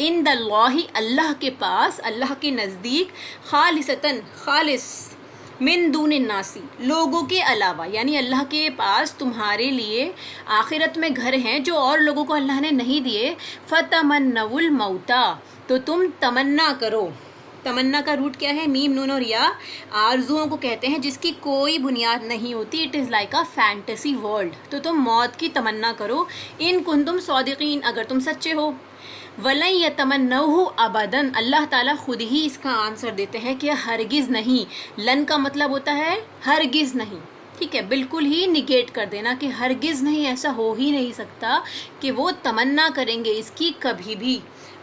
عند اللہ اللہ کے پاس، اللہ کے نزدیک، خالصتاً خالص، من دون الناسی لوگوں کے علاوہ، یعنی اللہ کے پاس تمہارے لیے آخرت میں گھر ہیں جو اور لوگوں کو اللہ نے نہیں دیے، فتمنوا الموت تو تم تمنا کرو۔ تمنا کا روٹ کیا ہے؟ میم نون اور یا، آرزوؤں کو کہتے ہیں جس کی کوئی بنیاد نہیں ہوتی، it is like a fantasy world, تو تم موت کی تمنا کرو، ان کنتم صادقین اگر تم سچے ہو۔ وَلَن يَتَمَنَّوْهُ أَبَدًا اللہ تعالیٰ خود ہی اس کا آنسر دیتے ہیں کہ ہرگز نہیں، لن کا مطلب ہوتا ہے ہرگز نہیں، ٹھیک ہے، بالکل ہی نگیٹ کر دینا کہ ہرگز نہیں، ایسا ہو ہی نہیں سکتا کہ وہ تمنا کریں گے اس کی کبھی بھی۔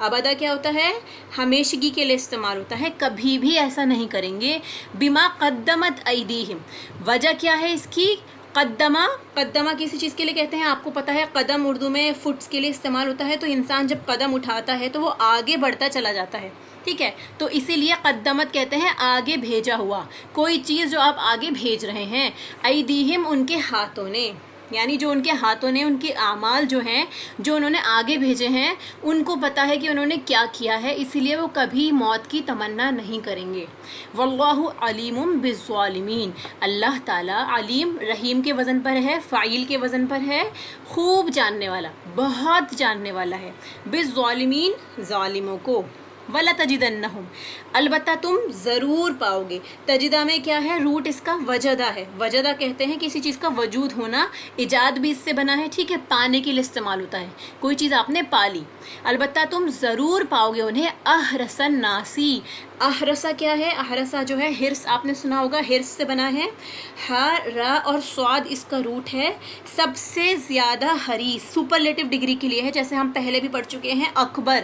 ابدا کیا ہوتا ہے؟ ہمیشگی کے لیے استعمال ہوتا ہے، کبھی بھی ایسا نہیں کریں گے۔ بما قدمت ایدیہم وجہ کیا ہے اس کی؟ قدمہ، قدمہ کسی چیز کے لیے کہتے ہیں، آپ کو پتہ ہے قدم اردو میں فٹس کے لیے استعمال ہوتا ہے، تو انسان جب قدم اٹھاتا ہے تو وہ آگے بڑھتا چلا جاتا ہے، ٹھیک ہے، تو اسی لیے قدمت کہتے ہیں آگے بھیجا ہوا، کوئی چیز جو آپ آگے بھیج رہے ہیں۔ ایدیہم ان کے ہاتھوں نے، یعنی جو ان کے ہاتھوں نے، ان کے اعمال جو ہیں جو انہوں نے آگے بھیجے ہیں، ان کو پتہ ہے کہ انہوں نے کیا کیا ہے، اسی لیے وہ کبھی موت کی تمنا نہیں کریں گے۔ واللہ علیم بالظالمین اللہ تعالیٰ علیم رحیم کے وزن پر ہے، فاعل کے وزن پر ہے، خوب جاننے والا، بہت جاننے والا ہے، بالظالمین ظالموں کو۔ وَلَتَجِدَنَّهُمْ البتہ تم ضرور پاؤ گے، تجدہ میں کیا ہے؟ روٹ اس کا وجدہ ہے، وجدہ کہتے ہیں کسی چیز کا وجود ہونا، ایجاد بھی اس سے بنا ہے، ٹھیک ہے، پانے کے لیے استعمال ہوتا ہے، کوئی چیز آپ نے پا لی، البتہ تم ضرور پاؤ گے انہیں احرس الناسی۔ احرسا کیا ہے؟ احرسا جو ہے ہرس، آپ نے سنا ہوگا ہرس سے بنا ہے، ہا را اور سواد اس کا روٹ ہے، سب سے زیادہ حریص، سپرلیٹو ڈگری کے لیے ہے، جیسے ہم پہلے بھی پڑھ چکے ہیں، اکبر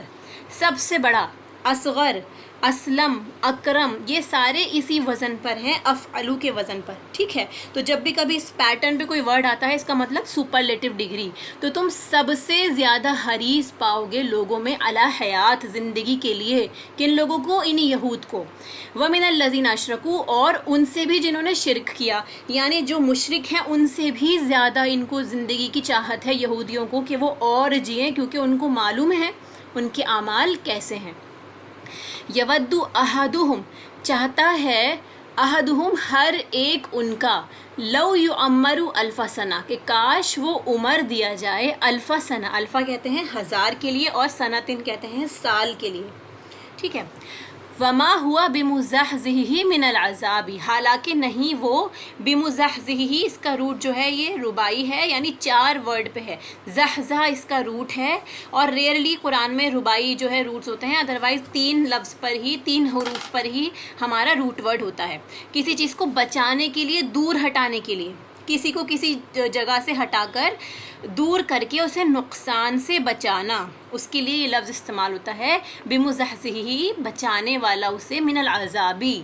سب سے بڑا، اصغر، اسلم، اکرم، یہ سارے اسی وزن پر ہیں، افعلو کے وزن پر، ٹھیک ہے، تو جب بھی کبھی اس پیٹرن پہ کوئی ورڈ آتا ہے اس کا مطلب سپرلیٹو ڈگری، تو تم سب سے زیادہ حریص پاؤ گے لوگوں میں علی حیات زندگی کے لیے، کن لوگوں کو؟ ان یہود کو، ومن الذین اشرکوا اور ان سے بھی جنہوں نے شرک کیا، یعنی جو مشرک ہیں ان سے بھی زیادہ ان کو زندگی کی چاہت ہے یہودیوں کو کہ وہ اور جئیں، کیونکہ ان کو معلوم ہے ان کے اعمال کیسے ہیں۔ یود احدہم چاہتا ہے، احدہم ہر ایک ان کا، لو یعمر الف سنہ کہ کاش وہ عمر دیا جائے، الف سنہ، الفا کہتے ہیں ہزار کے لیے اور سنتن کہتے ہیں سال کے لیے، ٹھیک ہے، وما ہوا بمزحزحہ من العذاب حالانکہ نہیں وہ، بمزحزحہ اس کا روٹ جو ہے یہ ربائی ہے، یعنی 4 ورڈ پہ ہے، زحزح اس کا روٹ ہے، اور ریئرلی قرآن میں ربائی جو ہے روٹس ہوتے ہیں، ادروائز 3 لفظ پر ہی، 3 حروف پر ہی ہمارا روٹ ورڈ ہوتا ہے، کسی چیز کو بچانے کے لیے، دور ہٹانے کے لیے، کسی کو کسی جگہ سے ہٹا کر دور کر کے اسے نقصان سے بچانا، اس کے لیے یہ لفظ استعمال ہوتا ہے، بمزحزحہ بچانے والا اسے، من العذابی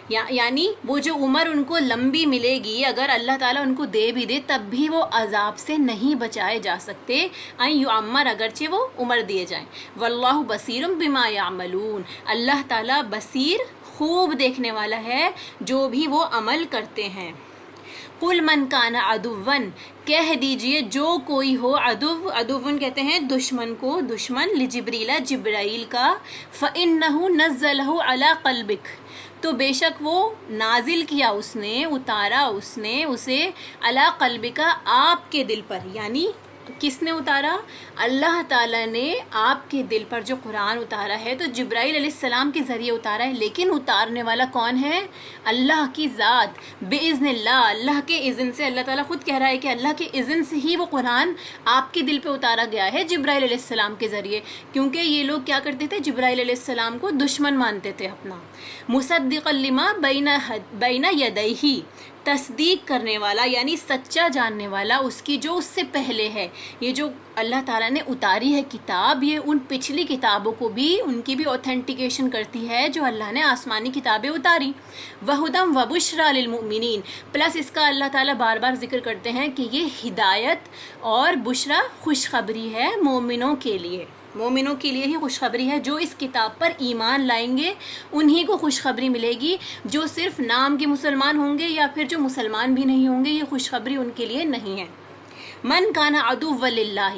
یعنی وہ جو عمر ان کو لمبی ملے گی اگر اللہ تعالیٰ ان کو دے بھی دے تب بھی وہ عذاب سے نہیں بچائے جا سکتے، ان یعمر اگرچہ وہ عمر دیے جائیں، واللہ بصیر بما یعملون اللہ تعالیٰ بصیر خوب دیکھنے والا ہے جو بھی وہ عمل کرتے ہیں۔ قل من کان عدوً کہہ دیجئے جو کوئی ہو عدو، عدوً کہتے ہیں دشمن کو، دشمن، لجبریل جبرائیل کا، فإنہ نزلہ علی قلبک تو بے شک وہ نازل کیا اس نے، اتارا اس نے اسے، علی قلبک آپ کے دل پر، یعنی کس نے اتارا؟ اللہ تعالیٰ نے آپ کے دل پر جو قرآن اتارا ہے تو جبرائیل علیہ السلام کے ذریعے اتارا ہے، لیکن اتارنے والا کون ہے؟ اللہ کی ذات، بِإِذْنِ اللہ، اللہ کے اذن سے، اللہ تعالیٰ خود کہہ رہا ہے کہ اللہ کے اذن سے ہی وہ قرآن آپ کے دل پہ اتارا گیا ہے جبرائیل علیہ السلام کے ذریعے، کیونکہ یہ لوگ کیا کرتے تھے؟ جبرائیل علیہ السلام کو دشمن مانتے تھے اپنا۔ مصدقا لما بین یدیہ تصدیق کرنے والا یعنی سچا جاننے والا اس کی جو اس سے پہلے ہے، یہ جو اللہ تعالیٰ نے اتاری ہے کتاب، یہ ان پچھلی کتابوں کو بھی، ان کی بھی اوتھینٹیکیشن کرتی ہے جو اللہ نے آسمانی کتابیں اتاری۔ وَہُدًى وَبُشْرًى لِلْمُؤْمِنِينَ پلس اس کا اللہ تعالیٰ بار بار ذکر کرتے ہیں کہ یہ ہدایت اور بشرا خوشخبری ہے مومنوں کے لیے، مومنوں کے لیے ہی خوشخبری ہے، جو اس کتاب پر ایمان لائیں گے انہی کو خوشخبری ملے گی، جو صرف نام کے مسلمان ہوں گے یا پھر جو مسلمان بھی نہیں ہوں گے یہ خوشخبری ان کے لیے نہیں ہے۔ من کانا عدو للہ،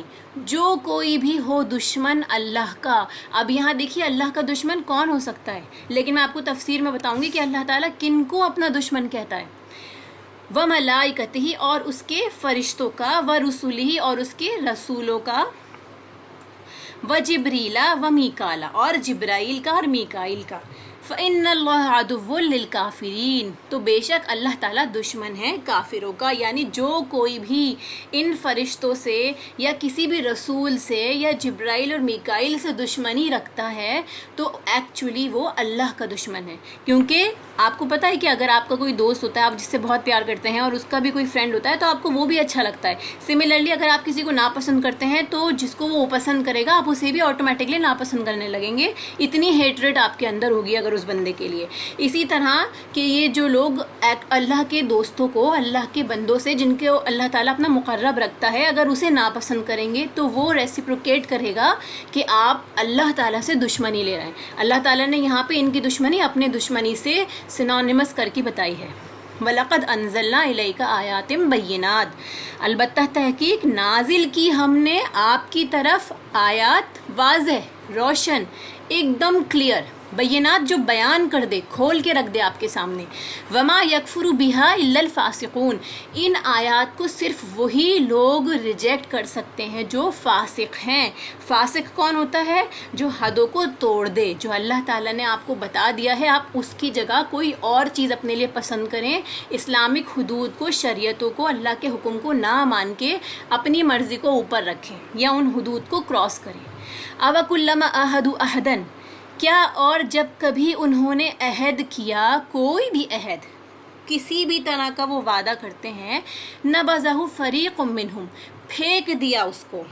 جو کوئی بھی ہو دشمن اللہ کا. اب یہاں دیکھیے اللہ کا دشمن کون ہو سکتا ہے، لیکن میں آپ کو تفسیر میں بتاؤں گی کہ اللہ تعالیٰ کن کو اپنا دشمن کہتا ہے. وملائکتہ، اور اس کے فرشتوں کا، ورسلہ، اور اس کے رسولوں کا، وجبریل ومیکالا، اور جبرائیل کا اور میکائیل کا. فإن اللہ عدو للکافرین، تو بے شک اللہ تعالیٰ دشمن ہے کافروں کا. یعنی جو کوئی بھی ان فرشتوں سے یا کسی بھی رسول سے یا جبرائیل اور میکائیل سے دشمنی رکھتا ہے تو ایکچولی وہ اللہ کا دشمن ہے. کیونکہ آپ کو پتہ ہے کہ اگر آپ کا کوئی دوست ہوتا ہے، آپ جس سے بہت پیار کرتے ہیں، اور اس کا بھی کوئی فرینڈ ہوتا ہے تو آپ کو وہ بھی اچھا لگتا ہے. سملرلی اگر آپ کسی کو ناپسند کرتے ہیں تو جس کو وہ پسند کرے گا آپ اسے بھی آٹومیٹکلی ناپسند کرنے لگیں گے. اتنی ہیٹریٹ آپ کے اندر ہوگی اگر اس بندے کے لیے. اسی طرح کہ یہ جو لوگ اللہ کے دوستوں کو، اللہ کے بندوں سے جن کو اللہ تعالیٰ اپنا مقرب رکھتا ہے، اگر اسے ناپسند کریں گے تو وہ ریسیپروکیٹ کرے گا کہ آپ اللہ تعالیٰ سے دشمنی لے رہے ہیں. اللہ تعالیٰ نے یہاں پہ ان کی دشمنی اپنے دشمنی سے سینونیمس کر کے بتائی ہے. وَلَقَدْ أَنزَلْنَا إِلَيْكَ آيَاتٍ بَيِّنَاتٍ، البتہ تحقیق نازل کی ہم نے آپ کی طرف آیات واضح، روشن، ایک دم کلیئر. بینات جو بیان کر دے، کھول کے رکھ دے آپ کے سامنے. وما یکفر بہا الا الفاسقون، ان آیات کو صرف وہی لوگ ریجیکٹ کر سکتے ہیں جو فاسق ہیں. فاسق کون ہوتا ہے؟ جو حدوں کو توڑ دے. جو اللہ تعالیٰ نے آپ کو بتا دیا ہے آپ اس کی جگہ کوئی اور چیز اپنے لیے پسند کریں، اسلامک حدود کو، شریعتوں کو، اللہ کے حکم کو نہ مان کے اپنی مرضی کو اوپر رکھیں یا ان حدود کو کراس کریں. اوَکُلَّمَا عَاهَدُوا عَهْدًا، کیا اور جب کبھی انہوں نے عہد کیا، کوئی بھی عہد، کسی بھی طرح کا وہ وعدہ کرتے ہیں، نبذہ فریق منہم، پھینک دیا اس کو.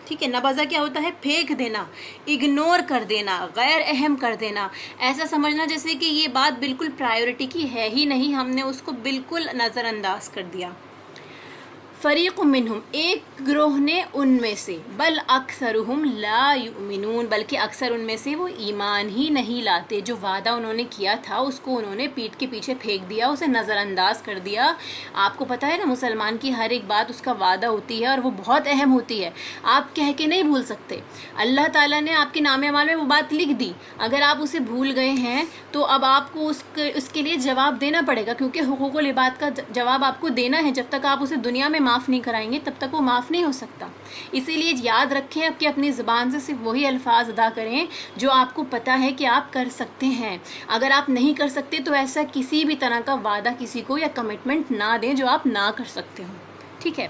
ٹھیک ہے، نبذہ کیا ہوتا ہے؟ پھینک دینا، اگنور کر دینا، غیر اہم کر دینا. ایسا سمجھنا جیسے کہ یہ بات بالکل پرائیورٹی کی ہے ہی نہیں، ہم نے اس کو بالکل نظر انداز کر دیا. فریق منہم، ایک گروہ نے ان میں سے، بل اکثرہم لا یؤمنون، بلکہ اکثر ان میں سے وہ ایمان ہی نہیں لاتے. جو وعدہ انہوں نے کیا تھا اس کو انہوں نے پیٹھ کے پیچھے پھینک دیا، اسے نظر انداز کر دیا. آپ کو پتہ ہے نا مسلمان کی ہر ایک بات اس کا وعدہ ہوتی ہے اور وہ بہت اہم ہوتی ہے، آپ کہہ کے نہیں بھول سکتے. اللہ تعالیٰ نے آپ کے نام اعمال میں وہ بات لکھ دی، اگر آپ اسے بھول گئے ہیں تو اب آپ کو اس کے لیے جواب دینا پڑے گا، کیونکہ حقوق العباد کا جواب آپ کو دینا ہے. جب تک آپ اسے دنیا میں معاف نہیں کرائیں گے تب تک وہ معاف نہیں ہو سکتا. اسی لیے یاد رکھیں کہ اپنی زبان سے صرف وہی الفاظ ادا کریں جو آپ کو پتہ ہے کہ آپ کر سکتے ہیں. اگر آپ نہیں کر سکتے تو ایسا کسی بھی طرح کا وعدہ کسی کو یا کمٹمنٹ نہ دیں جو آپ نہ کر سکتے ہوں. ٹھیک ہے.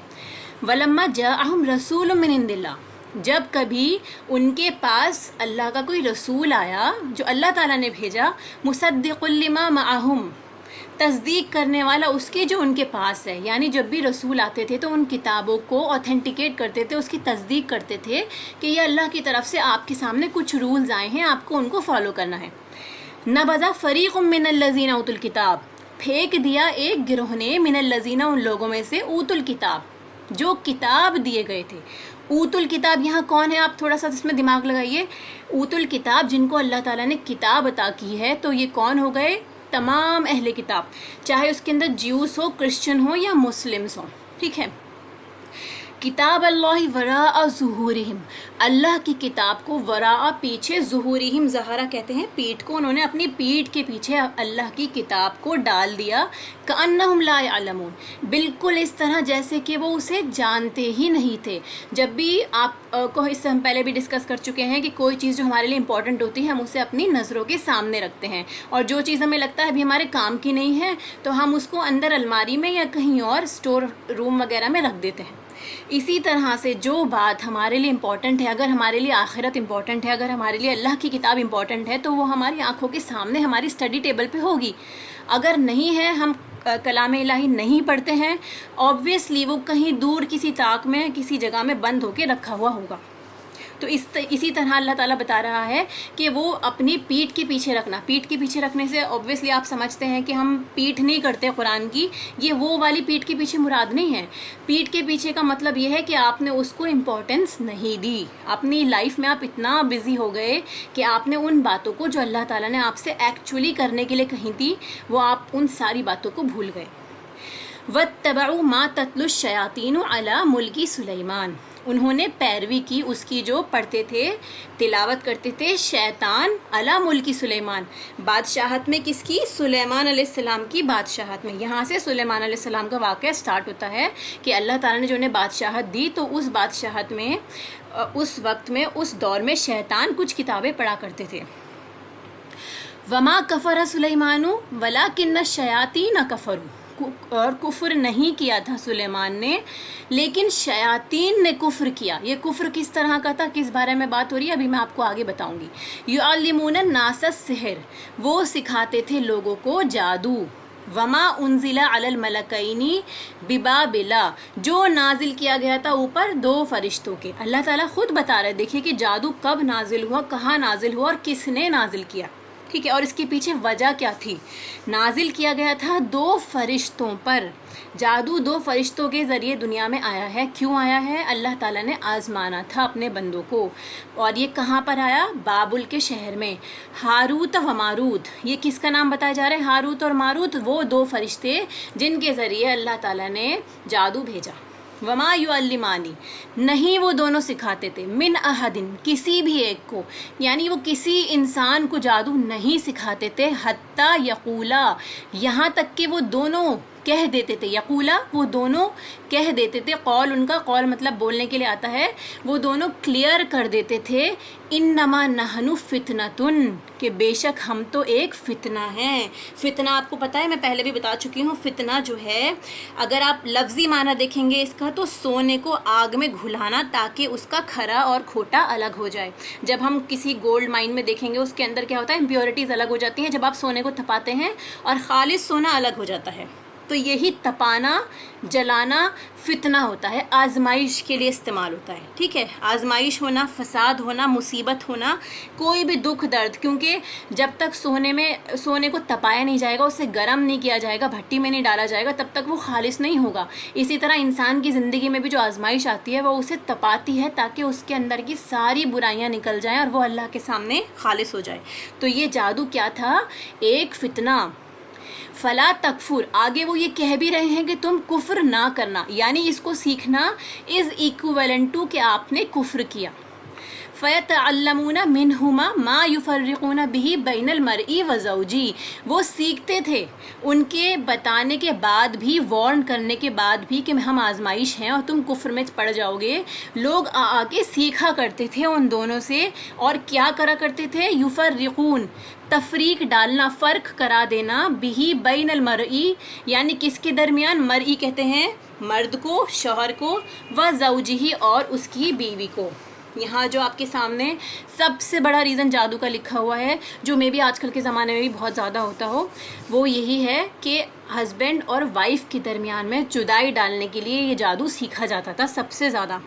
وَلَمَّا جَاءَهُمْ رَسُولٌ مِّنْ عِندِ اللَّهِ، جب کبھی ان کے پاس اللہ کا کوئی رسول آیا جو اللہ تعالیٰ نے بھیجا، مصدق لما معہم، تصدیق کرنے والا اس کے جو ان کے پاس ہے. یعنی جب بھی رسول آتے تھے تو ان کتابوں کو اوتھینٹیکیٹ کرتے تھے، اس کی تصدیق کرتے تھے کہ یہ اللہ کی طرف سے آپ کے سامنے کچھ رولز آئے ہیں، آپ کو ان کو فالو کرنا ہے. نبذ فریق من الذین اوتوا الکتاب، پھینک دیا ایک گروہ نے، من الذین، ان لوگوں میں سے، اوتوا الکتاب، جو کتاب دیے گئے تھے. اوت الکتاب یہاں کون ہے؟ آپ تھوڑا سا اس میں دماغ لگائیے. اوت الکتاب جن کو اللہ تعالیٰ نے کتاب عطا کی ہے تو یہ کون ہو گئے؟ تمام اہل کتاب، چاہے اس کے اندر جیوس ہو، کرسچن ہو یا مسلمس ہوں. ٹھیک ہے. کتاب اللہ وراء ظہورہم، اللہ کی کتاب کو وراء، پیچھے، ظہورہم، ظہرہ کہتے ہیں پیٹھ کو، انہوں نے اپنی پیٹھ کے پیچھے اللہ کی کتاب کو ڈال دیا. کأنہم لا یعلمون، بالکل اس طرح جیسے کہ وہ اسے جانتے ہی نہیں تھے. جب بھی آپ کو، اس سے ہم پہلے بھی ڈسکس کر چکے ہیں کہ کوئی چیز جو ہمارے لیے امپورٹنٹ ہوتی ہے ہم اسے اپنی نظروں کے سامنے رکھتے ہیں، اور جو چیز ہمیں لگتا ہے ابھی ہمارے کام کی نہیں ہے تو ہم اس کو اندر الماری میں یا کہیں اور اسٹور روم وغیرہ میں رکھ دیتے ہیں. اسی طرح سے جو بات ہمارے لیے امپورٹنٹ ہے، اگر ہمارے لیے آخرت امپورٹنٹ ہے، اگر ہمارے لیے اللہ کی کتاب امپورٹنٹ ہے تو وہ ہماری آنکھوں کے سامنے ہماری اسٹڈی ٹیبل پہ ہوگی. اگر نہیں ہے، ہم کلام الہی نہیں پڑھتے ہیں، آبویسلی وہ کہیں دور کسی طاق میں کسی جگہ میں بند ہو کے رکھا ہوا ہوگا. تو اسی طرح اللہ تعالیٰ بتا رہا ہے کہ وہ اپنی پیٹھ کے پیچھے رکھنا. پیٹھ کے پیچھے رکھنے سے آبویسلی آپ سمجھتے ہیں کہ ہم پیٹھ نہیں کرتے قرآن کی، یہ وہ والی پیٹھ کے پیچھے مراد نہیں ہے. پیٹھ کے پیچھے کا مطلب یہ ہے کہ آپ نے اس کو امپورٹنس نہیں دی. اپنی لائف میں آپ اتنا بزی ہو گئے کہ آپ نے ان باتوں کو جو اللہ تعالیٰ نے آپ سے ایکچولی کرنے کے لیے کہی تھی وہ آپ ان ساری باتوں کو بھول گئے. وَاتَّبَعُوا مَا تَتْلُو الشَّيَاطِينُ عَلَى مُلْكِ سُلَيْمَانَ، انہوں نے پیروی کی اس کی جو پڑھتے تھے، تلاوت کرتے تھے شیطان علی ملک سلیمان، بادشاہت میں کس کی؟ سلیمان علیہ السلام کی بادشاہت میں۔ یہاں سے سلیمان علیہ السلام کا واقعہ سٹارٹ ہوتا ہے کہ اللہ تعالیٰ نے جو انہیں بادشاہت دی تو اس بادشاہت میں اس وقت میں اس دور میں شیطان کچھ کتابیں پڑھا کرتے تھے۔ وما کفر سلیمان ولکن الشیاطین کفروا، اور کفر نہیں کیا تھا سلیمان نے لیکن شیاطین نے کفر کیا۔ یہ کفر کس طرح کا تھا، کس بارے میں بات ہو رہی ہے، ابھی میں آپ کو آگے بتاؤں گی۔ یعلمون الناس السحر، وہ سکھاتے تھے لوگوں کو جادو۔ وما انزل علی الملکین ببابل، جو نازل کیا گیا تھا اوپر دو فرشتوں کے۔ اللہ تعالیٰ خود بتا رہے، دیکھیے کہ جادو کب نازل ہوا، کہاں نازل ہوا اور کس نے نازل کیا، ٹھیک ہے، اور اس کے پیچھے وجہ کیا تھی۔ نازل کیا گیا تھا دو فرشتوں پر، جادو دو فرشتوں کے ذریعے دنیا میں آیا ہے۔ کیوں آیا ہے؟ اللہ تعالیٰ نے آزمانا تھا اپنے بندوں کو، اور یہ کہاں پر آیا؟ بابل کے شہر میں۔ ہاروت و ماروت، یہ کس کا نام بتایا جا رہا ہے؟ ہاروت اور ماروت، وہ دو فرشتے جن کے ذریعے اللہ تعالیٰ نے جادو بھیجا۔ وما یعلمانی، نہیں وہ دونوں سکھاتے تھے، من احدن، کسی بھی ایک کو، یعنی وہ کسی انسان کو جادو نہیں سکھاتے تھے، حتی یقولا، یہاں تک کہ وہ دونوں کہہ دیتے تھے، یقولا وہ دونوں کہہ دیتے تھے، قول ان کا، قول مطلب بولنے کے لیے آتا ہے، وہ دونوں کلیئر کر دیتے تھے، انما نحن فتنتن، کہ بے شک ہم تو ایک فتنہ ہیں۔ فتنہ آپ کو پتہ ہے، میں پہلے بھی بتا چکی ہوں، فتنہ جو ہے اگر آپ لفظی معنی دیکھیں گے اس کا تو سونے کو آگ میں گھلانا تاکہ اس کا کھرا اور کھوٹا الگ ہو جائے۔ جب ہم کسی گولڈ مائن میں دیکھیں گے اس کے اندر کیا ہوتا ہے، امپیورٹیز الگ ہو جاتی ہیں جب آپ سونے کو تپاتے ہیں اور خالص سونا الگ ہو جاتا ہے۔ تو یہی تپانا، جلانا فتنہ ہوتا ہے، آزمائش کے لیے استعمال ہوتا ہے، ٹھیک ہے، آزمائش ہونا، فساد ہونا، مصیبت ہونا، کوئی بھی دکھ درد، کیونکہ جب تک سونے کو تپایا نہیں جائے گا، اسے گرم نہیں کیا جائے گا، بھٹی میں نہیں ڈالا جائے گا، تب تک وہ خالص نہیں ہوگا۔ اسی طرح انسان کی زندگی میں بھی جو آزمائش آتی ہے وہ اسے تپاتی ہے تاکہ اس کے اندر کی ساری برائیاں نکل جائیں اور وہ اللہ کے سامنے خالص ہو جائے۔ تو یہ جادو کیا تھا؟ ایک فتنہ۔ فلا تکفر، آگے وہ یہ کہہ بھی رہے ہیں کہ تم کفر نہ کرنا، یعنی اس کو سیکھنا از ایکویلنٹ ٹو کہ آپ نے کفر کیا۔ فیتعلمون منہما ما یفرقون بہ بین المرء وزوجہ، وہ سیکھتے تھے ان کے بتانے کے بعد بھی، وارن کرنے کے بعد بھی کہ ہم آزمائش ہیں اور تم کفر میں پڑ جاؤ گے، لوگ آ کے سیکھا کرتے تھے ان دونوں سے، اور کیا کرا کرتے تھے؟ یفرقون، تفریق ڈالنا، فرق کرا دینا، بہی بین المرئی، یعنی کس کے درمیان؟ مرئی کہتے ہیں مرد کو، شوہر کو، و زوجہ، اور اس کی بیوی کو۔ یہاں جو آپ کے سامنے سب سے بڑا ریزن جادو کا لکھا ہوا ہے، جو میں بھی آج کل کے زمانے میں بھی بہت زیادہ ہوتا ہو، وہ یہی ہے کہ ہسبینڈ اور وائف کے درمیان میں جدائی ڈالنے کے لیے یہ جادو سیکھا جاتا تھا سب سے زیادہ۔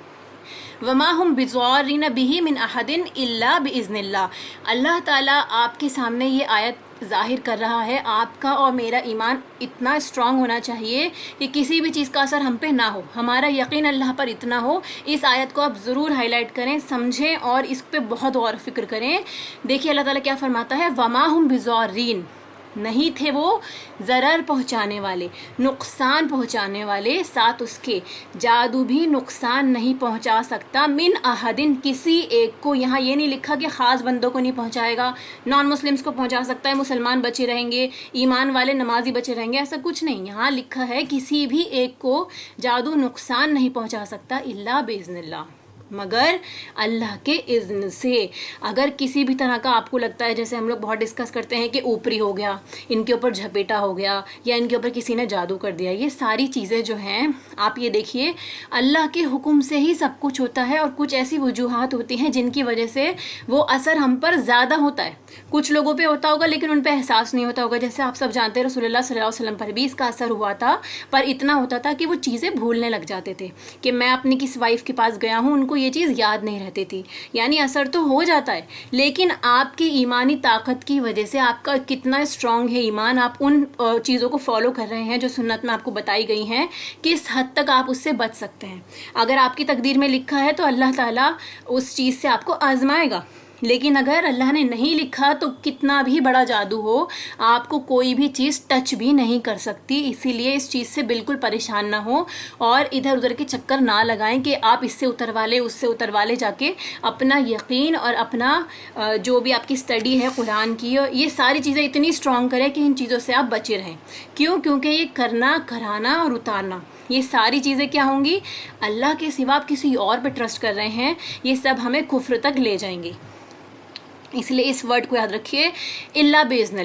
وما ہم بضارین بہ من احد الا باذن اللہ، اللہ تعالیٰ آپ کے سامنے یہ آیت ظاہر کر رہا ہے، آپ کا اور میرا ایمان اتنا اسٹرانگ ہونا چاہیے کہ کسی بھی چیز کا اثر ہم پہ نہ ہو، ہمارا یقین اللہ پر اتنا ہو۔ اس آیت کو آپ ضرور ہائی لائٹ کریں، سمجھیں اور اس پہ بہت غور و فکر کریں۔ دیکھیے اللہ تعالیٰ کیا فرماتا ہے، وما ہم بضارین، نہیں تھے وہ ضرر پہنچانے والے، نقصان پہنچانے والے، ساتھ اس کے جادو بھی نقصان نہیں پہنچا سکتا، من احدن، کسی ایک کو۔ یہاں یہ نہیں لکھا کہ خاص بندوں کو نہیں پہنچائے گا، نان مسلمس کو پہنچا سکتا ہے، مسلمان بچے رہیں گے، ایمان والے نمازی بچے رہیں گے، ایسا کچھ نہیں۔ یہاں لکھا ہے کسی بھی ایک کو جادو نقصان نہیں پہنچا سکتا، الا باذن اللہ، مگر اللہ کے اذن سے۔ اگر کسی بھی طرح کا آپ کو لگتا ہے، جیسے ہم لوگ بہت ڈسکس کرتے ہیں کہ اوپری ہو گیا، ان کے اوپر جھپیٹا ہو گیا، یا ان کے اوپر کسی نے جادو کر دیا، یہ ساری چیزیں جو ہیں آپ یہ دیکھیے اللہ کے حکم سے ہی سب کچھ ہوتا ہے، اور کچھ ایسی وجوہات ہوتی ہیں جن کی وجہ سے وہ اثر ہم پر زیادہ ہوتا ہے۔ کچھ لوگوں پہ ہوتا ہوگا لیکن ان پہ احساس نہیں ہوتا ہوگا، جیسے آپ سب جانتے ہیں رسول اللہ صلی اللہ علیہ وسلم پر بھی اس کا اثر ہوا تھا، پر اتنا ہوتا تھا کہ وہ چیزیں بھولنے لگ جاتے تھے، کہ میں اپنی کس وائف کے پاس گیا ہوں، ان کو یہ چیز یاد نہیں رہتی تھی، یعنی اثر تو ہو جاتا ہے، لیکن آپ کی ایمانی طاقت کی وجہ سے، آپ کا کتنا اسٹرانگ ہے ایمان، آپ ان چیزوں کو فالو کر رہے ہیں جو سنت میں آپ کو بتائی گئی ہیں، کس حد تک آپ اس سے بچ سکتے ہیں۔ اگر آپ کی تقدیر میں لکھا ہے تو اللہ تعالیٰ اس چیز سے آپ کو آزمائے گا، لیکن اگر اللہ نے نہیں لکھا تو کتنا بھی بڑا جادو ہو آپ کو کوئی بھی چیز ٹچ بھی نہیں کر سکتی. اسی لیے اس چیز سے بالکل پریشان نہ ہو اور ادھر ادھر کے چکر نہ لگائیں کہ آپ اس سے اتروا لے اس سے اتروا لے. جا کے اپنا یقین اور اپنا جو بھی آپ کی اسٹڈی ہے قرآن کی یہ ساری چیزیں اتنی اسٹرانگ کریں کہ ان چیزوں سے آپ بچے رہیں. کیونکہ یہ کرنا کرانا اور اتارنا یہ ساری چیزیں کیا ہوں گی؟ اللہ کے سوا آپ کسی اور پہ ٹرسٹ کر رہے ہیں، یہ سب ہمیں کفر تک لے جائیں گی. اس لیے اس ورڈ کو یاد رکھیے، اللہ باذن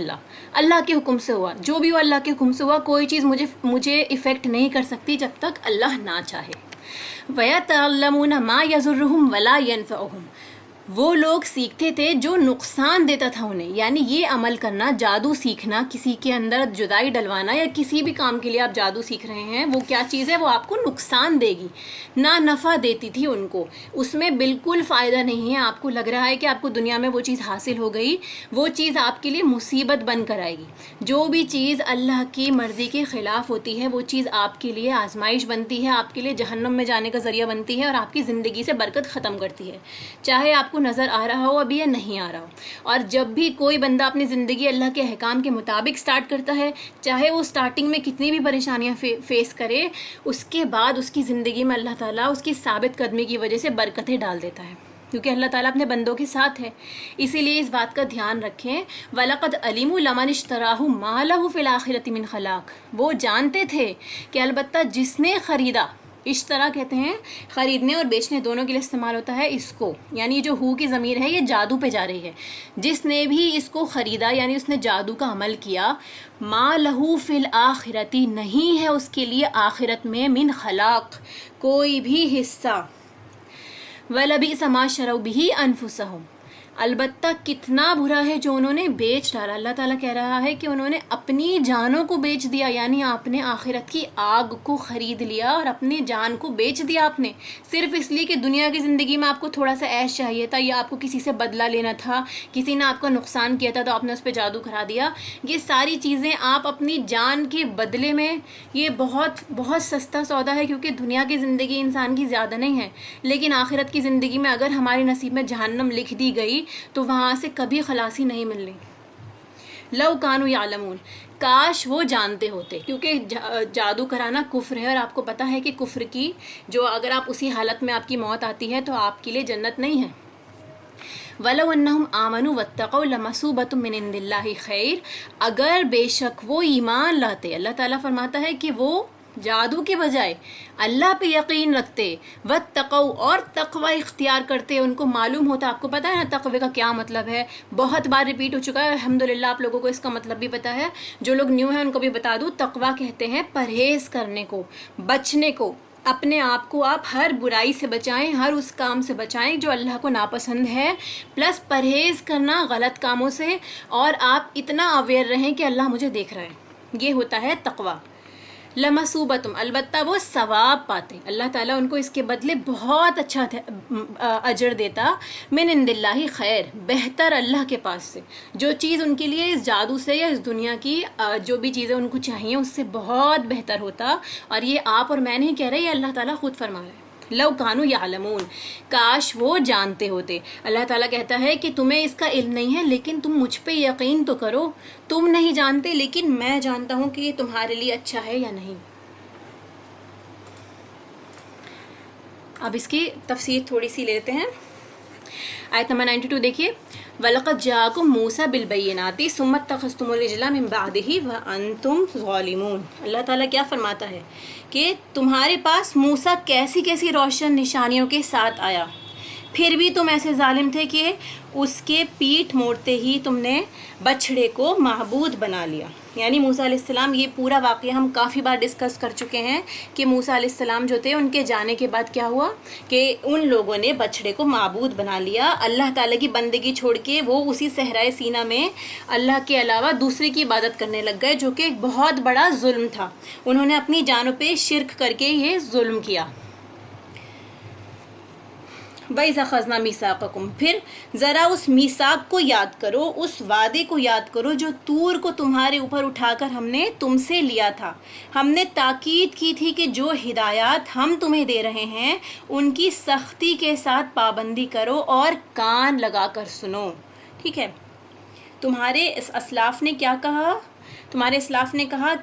اللہ کے حکم سے ہوا. جو بھی ہو اللہ کے حکم سے ہوا. کوئی چیز مجھے افیکٹ نہیں کر سکتی جب تک اللہ نہ چاہے. وَيَتَعَلَّمُونَ مَا يَضُرُّهُمْ وَلَا يَنفَعُهُمْ. وہ لوگ سیکھتے تھے جو نقصان دیتا تھا انہیں، یعنی یہ عمل کرنا، جادو سیکھنا، کسی کے اندر جدائی ڈلوانا یا کسی بھی کام کے لیے آپ جادو سیکھ رہے ہیں، وہ کیا چیز ہے؟ وہ آپ کو نقصان دے گی، نہ نفع دیتی تھی ان کو. اس میں بالکل فائدہ نہیں ہے. آپ کو لگ رہا ہے کہ آپ کو دنیا میں وہ چیز حاصل ہو گئی، وہ چیز آپ کے لیے مصیبت بن کر آئے گی. جو بھی چیز اللہ کی مرضی کے خلاف ہوتی ہے وہ چیز آپ کے لیے آزمائش بنتی ہے، آپ کے لیے جہنم میں جانے کا ذریعہ بنتی ہے اور آپ کی زندگی سے برکت ختم کرتی ہے، چاہے آپ کو نظر آ رہا ہو ابھی یا نہیں آ رہا ہو. اور جب بھی کوئی بندہ اپنی زندگی اللہ کے احکام کے مطابق سٹارٹ کرتا ہے، چاہے وہ سٹارٹنگ میں کتنی بھی پریشانیاں فیس کرے، اس کے بعد اس کی زندگی میں اللہ تعالیٰ اس کی ثابت قدمی کی وجہ سے برکتیں ڈال دیتا ہے، کیونکہ اللہ تعالیٰ اپنے بندوں کے ساتھ ہے. اسی لیے اس بات کا دھیان رکھیں. وَلَقَدْ عَلِمُوا لَمَنِ اشْتَرَاهُ مَا لَهُ فِي الْآخِرَةِ مِنْ خَلَاقٍ. وہ جانتے تھے کہ البتہ جس نے خریدا، اشترا کہتے ہیں خریدنے اور بیچنے دونوں کے لیے استعمال ہوتا ہے اس کو، یعنی جو ہو کی ضمیر ہے یہ جادو پہ جا رہی ہے. جس نے بھی اس کو خریدا یعنی اس نے جادو کا عمل کیا، ما لہو فی الآخرۃ، نہیں ہے اس کے لیے آخرت میں من خلاق کوئی بھی حصہ. وَلَبِئْسَ مَا شَرَوْا بِهِ أَنفُسَهُمْ. البتہ کتنا برا ہے جو انہوں نے بیچ ڈالا. اللہ تعالیٰ کہہ رہا ہے کہ انہوں نے اپنی جانوں کو بیچ دیا، یعنی آپ نے آخرت کی آگ کو خرید لیا اور اپنی جان کو بیچ دیا آپ نے، صرف اس لیے کہ دنیا کی زندگی میں آپ کو تھوڑا سا عیش چاہیے تھا یا آپ کو کسی سے بدلہ لینا تھا، کسی نے آپ کا نقصان کیا تھا تو آپ نے اس پہ جادو کرا دیا. یہ ساری چیزیں آپ اپنی جان کے بدلے میں، یہ بہت بہت سستا سودا ہے، کیونکہ دنیا کی زندگی انسان کی زیادہ نہیں ہے، لیکن آخرت کی زندگی میں اگر ہمارے نصیب میں جہنم لکھ دی گئی تو وہاں سے کبھی خلاصی نہیں ملنی. لو کانوا یعلمون، کاش وہ جانتے ہوتے، کیونکہ جادو کرانا کفر ہے اور آپ کو پتہ ہے کہ کفر کی جو اگر آپ اسی حالت میں آپ کی موت آتی ہے تو آپ کے لیے جنت نہیں ہے. وَلَوْ أَنَّهُمْ آمَنُوا وَاتَّقَوْا لَمَثُوبَةٌ مِّنْ عِندِ اللَّهِ خَيْرٌ. اگر بے شک وہ ایمان لاتے، اللہ تعالیٰ فرماتا ہے کہ وہ جادو کے بجائے اللہ پہ یقین رکھتے، واتقوا اور تقوی اختیار کرتے، ان کو معلوم ہوتا. آپ کو پتہ ہے نا تقوی کا کیا مطلب ہے؟ بہت بار ریپیٹ ہو چکا ہے، الحمدللہ آپ لوگوں کو اس کا مطلب بھی پتہ ہے. جو لوگ نیو ہیں ان کو بھی بتا دوں، تقوی کہتے ہیں پرہیز کرنے کو، بچنے کو. اپنے آپ کو آپ ہر برائی سے بچائیں، ہر اس کام سے بچائیں جو اللہ کو ناپسند ہے، پلس پرہیز کرنا غلط کاموں سے، اور آپ اتنا اویئر رہیں کہ اللہ مجھے دیکھ رہا ہے. یہ ہوتا ہے تقوی. لمثوبتم، البتہ وہ ثواب پاتے، اللہ تعالیٰ ان کو اس کے بدلے بہت اچھا اجر دیتا. من عند اللہ خیر، بہتر اللہ کے پاس سے، جو چیز ان کے لیے اس جادو سے یا اس دنیا کی جو بھی چیزیں ان کو چاہیے اس سے بہت بہتر ہوتا. اور یہ آپ اور میں نہیں کہہ رہے، یہ اللہ تعالیٰ خود فرما رہے ہیں. لو کانوا یعلمون، کاش وہ جانتے ہوتے. اللہ تعالیٰ کہتا ہے کہ تمہیں اس کا علم نہیں ہے لیکن تم مجھ پہ یقین تو کرو. تم نہیں جانتے لیکن میں جانتا ہوں کہ یہ تمہارے لیے اچھا ہے یا نہیں. اب اس کی تفسیر تھوڑی سی لیتے ہیں. آیت نمبر 92 دیکھیے. وَلَقَدْ جَاءَكُم مُوسَىٰ بِالْبَيِّنَاتِ ثُمَّ اتَّخَذْتُمُ الْعِجْلَ مِن بَعْدِهِ وَأَنْتُمْ ظَالِمُونَ. اللہ تعالیٰ کیا فرماتا ہے کہ تمہارے پاس موسیٰ کیسی کیسی روشن نشانیوں کے ساتھ آیا، پھر بھی تم ایسے ظالم تھے کہ اس کے پیٹھ موڑتے ہی تم نے بچھڑے کو معبود بنا لیا. یعنی موسیٰ علیہ السلام، یہ پورا واقعہ ہم کافی بار ڈسکس کر چکے ہیں کہ موسیٰ علیہ السلام جو تھے ان کے جانے کے بعد کیا ہوا کہ ان لوگوں نے بچھڑے کو معبود بنا لیا. اللہ تعالیٰ کی بندگی چھوڑ کے وہ اسی صحرائے سینا میں اللہ کے علاوہ دوسرے کی عبادت کرنے لگ گئے، جو کہ ایک بہت بڑا ظلم تھا. انہوں نے اپنی جانوں پہ شرک کر کے یہ ظلم کیا. وَإِذْ أَخَذْنَا مِيثَاقَكُمْ، پھر ذرا اس میثاق کو یاد کرو، اس وعدے کو یاد کرو جو طور کو تمہارے اوپر اٹھا کر ہم نے تم سے لیا تھا۔ ہم نے تاکید کی تھی کہ جو ہدایات ہم تمہیں دے رہے ہیں ان کی سختی کے ساتھ پابندی کرو اور کان لگا کر سنو۔ ٹھیک ہے، تمہارے اسلاف نے کیا کہا؟ تمہارے اسلاف نے کہا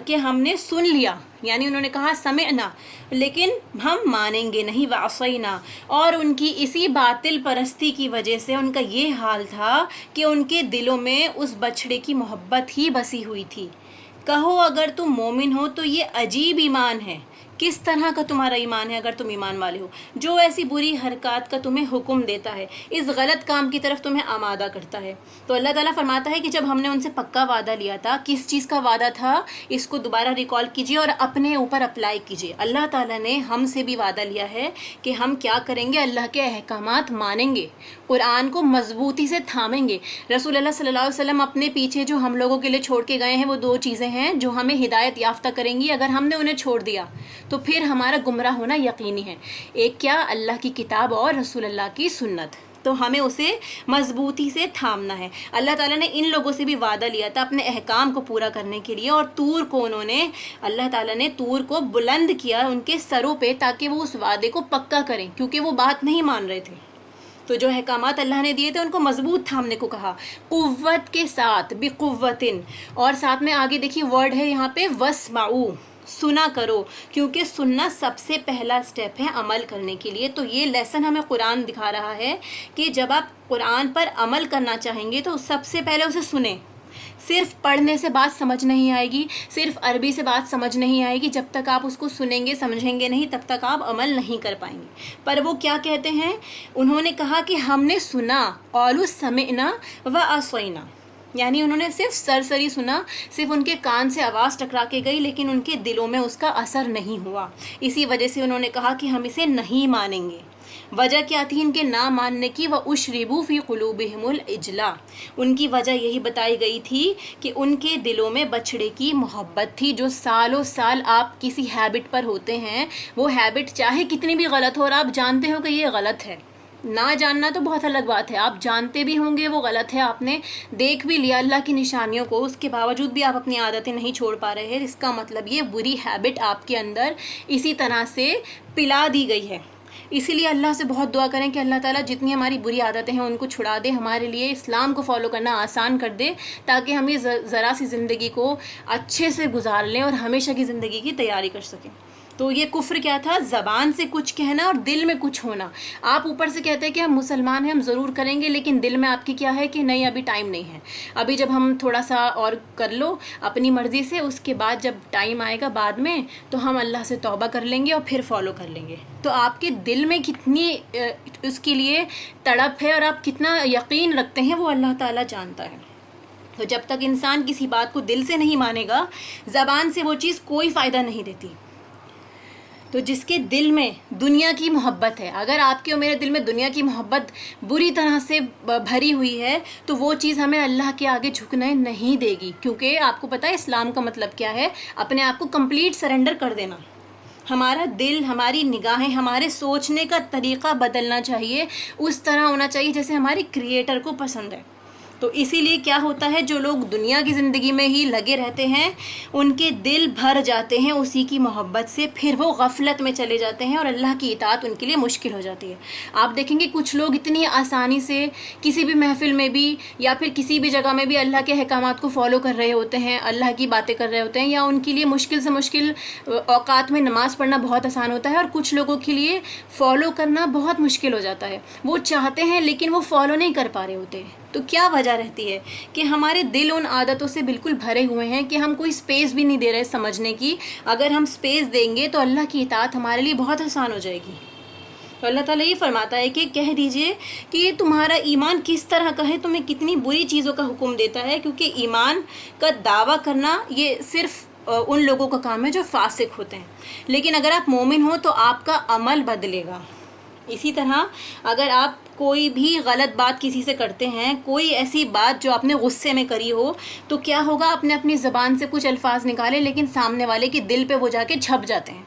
کہ ہم نے سن لیا، یعنی انہوں نے کہا سمعنا، لیکن ہم مانیں گے نہیں، وعصینا، اور ان کی اسی باطل پرستی کی وجہ سے ان کا یہ حال تھا کہ ان کے دلوں میں اس بچڑے کی محبت ہی بسی ہوئی تھی۔ کہو اگر تم مومن ہو تو یہ عجیب ایمان ہے۔ کس طرح کا تمہارا ایمان ہے اگر تم ایمان والے ہو؟ جو ایسی بری حرکات کا تمہیں حکم دیتا ہے، اس غلط کام کی طرف تمہیں آمادہ کرتا ہے۔ تو اللہ تعالیٰ فرماتا ہے کہ جب ہم نے ان سے پکا وعدہ لیا تھا، کس چیز کا وعدہ تھا؟ اس کو دوبارہ ریکال کیجئے اور اپنے اوپر اپلائی کیجئے۔ اللہ تعالیٰ نے ہم سے بھی وعدہ لیا ہے کہ ہم کیا کریں گے؟ اللہ کے احکامات مانیں گے، قرآن کو مضبوطی سے تھامیں گے۔ رسول اللہ صلی اللہ علیہ وسلم اپنے پیچھے جو ہم لوگوں کے لیے چھوڑ کے گئے ہیں وہ دو چیزیں ہیں جو ہمیں ہدایت یافتہ کریں گی۔ اگر ہم نے انہیں چھوڑ دیا تو پھر ہمارا گمراہ ہونا یقینی ہے۔ ایک کیا؟ اللہ کی کتاب اور رسول اللہ کی سنت، تو ہمیں اسے مضبوطی سے تھامنا ہے۔ اللہ تعالیٰ نے ان لوگوں سے بھی وعدہ لیا تھا اپنے احکام کو پورا کرنے کے لیے، اور طور کو اللہ تعالیٰ نے طور کو بلند کیا ان کے سروں پہ تاکہ وہ اس وعدے کو پکا کریں، کیونکہ وہ بات نہیں مان رہے تھے۔ تو جو احکامات اللہ نے دیے تھے ان کو مضبوط تھامنے کو کہا، قوت کے ساتھ، بقوتن، اور ساتھ میں آگے دیکھیے ورڈ ہے یہاں پہ واسمعوا، سنا کرو، کیونکہ سننا سب سے پہلا سٹیپ ہے عمل کرنے کے لیے۔ تو یہ لیسن ہمیں قرآن دکھا رہا ہے کہ جب آپ قرآن پر عمل کرنا چاہیں گے تو سب سے پہلے اسے سنیں۔ صرف پڑھنے سے بات سمجھ نہیں آئے گی، صرف عربی سے بات سمجھ نہیں آئے گی، جب تک آپ اس کو سنیں گے سمجھیں گے نہیں تب تک آپ عمل نہیں کر پائیں گے۔ پر وہ کیا کہتے ہیں؟ انہوں نے کہا کہ ہم نے سنا، قالوا سمعنا وعصینا، یعنی انہوں نے صرف سرسری سنا، صرف ان کے کان سے آواز ٹکرا کے گئی لیکن ان کے دلوں میں اس کا اثر نہیں ہوا۔ اسی وجہ سے انہوں نے کہا کہ ہم اسے نہیں مانیں گے۔ وجہ کیا تھی ان کے نہ ماننے کی؟ وَأُشْرِبُوا فِي قُلُوبِهِمُ الْعِجْلَ، ان کی وجہ یہی بتائی گئی تھی کہ ان کے دلوں میں بچڑے کی محبت تھی۔ جو سالوں سال آپ کسی ہیبٹ پر ہوتے ہیں، وہ ہیبٹ چاہے کتنی بھی غلط ہو اور آپ جانتے ہو کہ یہ غلط ہے، نہ جاننا تو بہت الگ بات ہے، آپ جانتے بھی ہوں گے وہ غلط ہے، آپ نے دیکھ بھی لیا اللہ کی نشانیوں کو، اس کے باوجود بھی آپ اپنی عادتیں نہیں چھوڑ پا رہے ہیں، اس کا مطلب یہ بری ہیبٹ آپ کے اندر اسی طرح سے پلا دی گئی ہے۔ اسی لیے اللہ سے بہت دعا کریں کہ اللہ تعالیٰ جتنی ہماری بری عادتیں ہیں ان کو چھڑا دے، ہمارے لیے اسلام کو فالو کرنا آسان کر دے، تاکہ ہم یہ ذرا سی زندگی کو اچھے سے گزار لیں اور ہمیشہ کی زندگی کی تیاری کر سکیں۔ تو یہ کفر کیا تھا؟ زبان سے کچھ کہنا اور دل میں کچھ ہونا۔ آپ اوپر سے کہتے ہیں کہ ہم مسلمان ہیں، ہم ضرور کریں گے، لیکن دل میں آپ کی کیا ہے کہ نہیں ابھی ٹائم نہیں ہے، ابھی جب ہم تھوڑا سا اور کر لو اپنی مرضی سے، اس کے بعد جب ٹائم آئے گا بعد میں تو ہم اللہ سے توبہ کر لیں گے اور پھر فالو کر لیں گے۔ تو آپ کے دل میں کتنی اس کے لیے تڑپ ہے اور آپ کتنا یقین رکھتے ہیں وہ اللہ تعالیٰ جانتا ہے۔ تو جب تک انسان کسی بات کو دل سے نہیں مانے گا، زبان سے وہ چیز کوئی فائدہ نہیں دیتی۔ تو جس کے دل میں دنیا کی محبت ہے، اگر آپ کے اور میرے دل میں دنیا کی محبت بری طرح سے بھری ہوئی ہے تو وہ چیز ہمیں اللہ کے آگے جھکنے نہیں دے گی، کیونکہ آپ کو پتہ ہے اسلام کا مطلب کیا ہے؟ اپنے آپ کو کمپلیٹ سرنڈر کر دینا۔ ہمارا دل، ہماری نگاہیں، ہمارے سوچنے کا طریقہ بدلنا چاہیے، اس طرح ہونا چاہیے جیسے ہماری کریٹر کو پسند ہے۔ تو اسی لیے کیا ہوتا ہے، جو لوگ دنیا کی زندگی میں ہی لگے رہتے ہیں ان کے دل بھر جاتے ہیں اسی کی محبت سے، پھر وہ غفلت میں چلے جاتے ہیں اور اللہ کی اطاعت ان کے لیے مشکل ہو جاتی ہے۔ آپ دیکھیں گے کچھ لوگ اتنی آسانی سے کسی بھی محفل میں بھی یا پھر کسی بھی جگہ میں بھی اللہ کے احکامات کو فالو کر رہے ہوتے ہیں، اللہ کی باتیں کر رہے ہوتے ہیں، یا ان کے لیے مشکل سے مشکل اوقات میں نماز پڑھنا بہت آسان ہوتا ہے، اور کچھ لوگوں کے لیے فالو کرنا بہت مشکل ہو جاتا ہے۔ وہ چاہتے ہیں لیکن وہ فالو نہیں کر پا رہے ہوتے۔ تو کیا وجہ رہتی ہے کہ ہمارے دل ان عادتوں سے بالکل بھرے ہوئے ہیں کہ ہم کوئی سپیس بھی نہیں دے رہے سمجھنے کی۔ اگر ہم سپیس دیں گے تو اللہ کی اطاعت ہمارے لیے بہت آسان ہو جائے گی۔ تو اللہ تعالیٰ یہ فرماتا ہے کہ کہہ دیجئے کہ یہ تمہارا ایمان کس طرح کا ہے، تمہیں کتنی بری چیزوں کا حکم دیتا ہے، کیونکہ ایمان کا دعویٰ کرنا یہ صرف ان لوگوں کا کام ہے جو فاسق ہوتے ہیں، لیکن اگر آپ مومن ہو تو آپ کا عمل بدلے گا۔ اسی طرح اگر آپ کوئی بھی غلط بات کسی سے کرتے ہیں، کوئی ایسی بات جو آپ نے غصے میں کری ہو، تو کیا ہوگا، آپ نے اپنی زبان سے کچھ الفاظ نکالے لیکن سامنے والے کے دل پہ وہ جا کے چھپ جاتے ہیں۔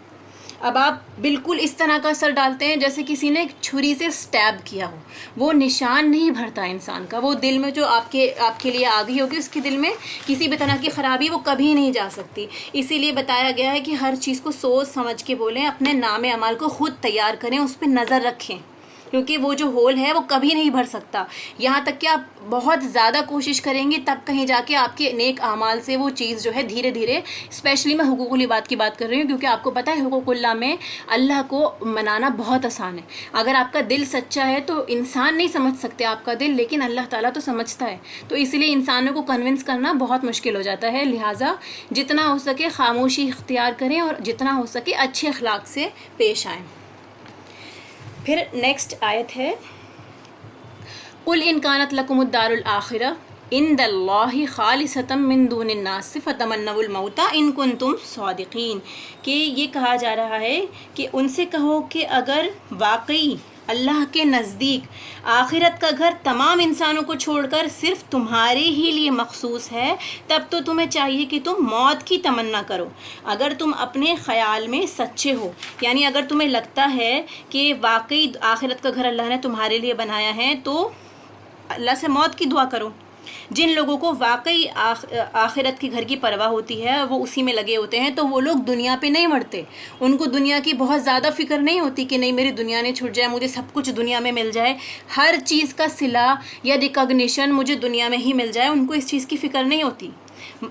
اب آپ بالکل اس طرح کا اثر ڈالتے ہیں جیسے کسی نے ایک چھری سے سٹیب کیا ہو. وہ نشان نہیں بھرتا انسان کا. وہ دل میں جو آپ کے لیے آ گئی ہوگی، اس کے دل میں کسی بھی طرح کی خرابی وہ کبھی نہیں جا سکتی. اسی لیے بتایا گیا ہے کہ ہر چیز کو سوچ سمجھ کے بولیں، اپنے نام اعمال کو خود تیار کریں، اس پہ نظر رکھیں، کیونکہ وہ جو ہول ہے وہ کبھی نہیں بھر سکتا. یہاں تک کہ آپ بہت زیادہ کوشش کریں گے تب کہیں جا کے آپ کے نیک اعمال سے وہ چیز جو ہے دھیرے دھیرے، اسپیشلی میں حقوق العباد کی بات کر رہی ہوں، کیونکہ آپ کو پتہ ہے حقوق اللہ میں اللہ کو منانا بہت آسان ہے. اگر آپ کا دل سچا ہے تو انسان نہیں سمجھ سکتے آپ کا دل، لیکن اللہ تعالیٰ تو سمجھتا ہے. تو اس لیے انسانوں کو کنونس کرنا بہت مشکل ہو جاتا ہے. لہٰذا جتنا ہو سکے خاموشی اختیار کریں اور جتنا ہو سکے اچھے اخلاق سے پیش آئیں. پھر نیکسٹ آیت ہے قُلْ إِنْ كَانَتْ لَكُمُ الدَّارُ الْآخِرَةُ عِنْدَ اللَّهِ خَالِصَةً مِّن دُونِ النَّاسِ فَتَمَنَّوُا الْمَوْتَ إِن كُنتُمْ صَادِقِينَ. کہ یہ کہا جا رہا ہے کہ ان سے کہو کہ اگر واقعی اللہ کے نزدیک آخرت کا گھر تمام انسانوں کو چھوڑ کر صرف تمہارے ہی لیے مخصوص ہے، تب تو تمہیں چاہیے کہ تم موت کی تمنا کرو اگر تم اپنے خیال میں سچے ہو. یعنی اگر تمہیں لگتا ہے کہ واقعی آخرت کا گھر اللہ نے تمہارے لیے بنایا ہے تو اللہ سے موت کی دعا کرو. جن لوگوں کو واقعی آخرت کے گھر کی پرواہ ہوتی ہے، وہ اسی میں لگے ہوتے ہیں، تو وہ لوگ دنیا پہ نہیں مرتے. ان کو دنیا کی بہت زیادہ فکر نہیں ہوتی کہ نہیں میری دنیا نہیں چھوٹ جائے، مجھے سب کچھ دنیا میں مل جائے، ہر چیز کا صلہ یا ریکگنیشن مجھے دنیا میں ہی مل جائے. ان کو اس چیز کی فکر نہیں ہوتی.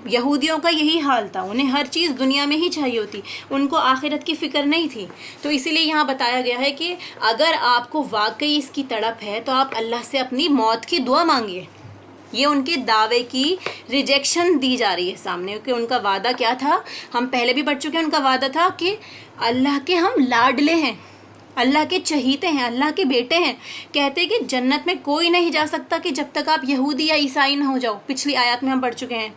یہودیوں کا یہی حال تھا، انہیں ہر چیز دنیا میں ہی چاہیے ہوتی، ان کو آخرت کی فکر نہیں تھی. تو اسی لیے یہاں بتایا گیا ہے کہ اگر آپ کو واقعی اس کی تڑپ ہے تو آپ اللہ سے اپنی موت کی دعا مانگیے. یہ ان کے دعوے کی ریجیکشن دی جا رہی ہے سامنے، کہ ان کا وعدہ کیا تھا، ہم پہلے بھی پڑھ چکے ہیں. ان کا وعدہ تھا کہ اللہ کے ہم لاڈلے ہیں، اللہ کے چہیتے ہیں، اللہ کے بیٹے ہیں. کہتے کہ جنت میں کوئی نہیں جا سکتا کہ جب تک آپ یہودی یا عیسائی نہ ہو جاؤ. پچھلی آیات میں ہم پڑھ چکے ہیں.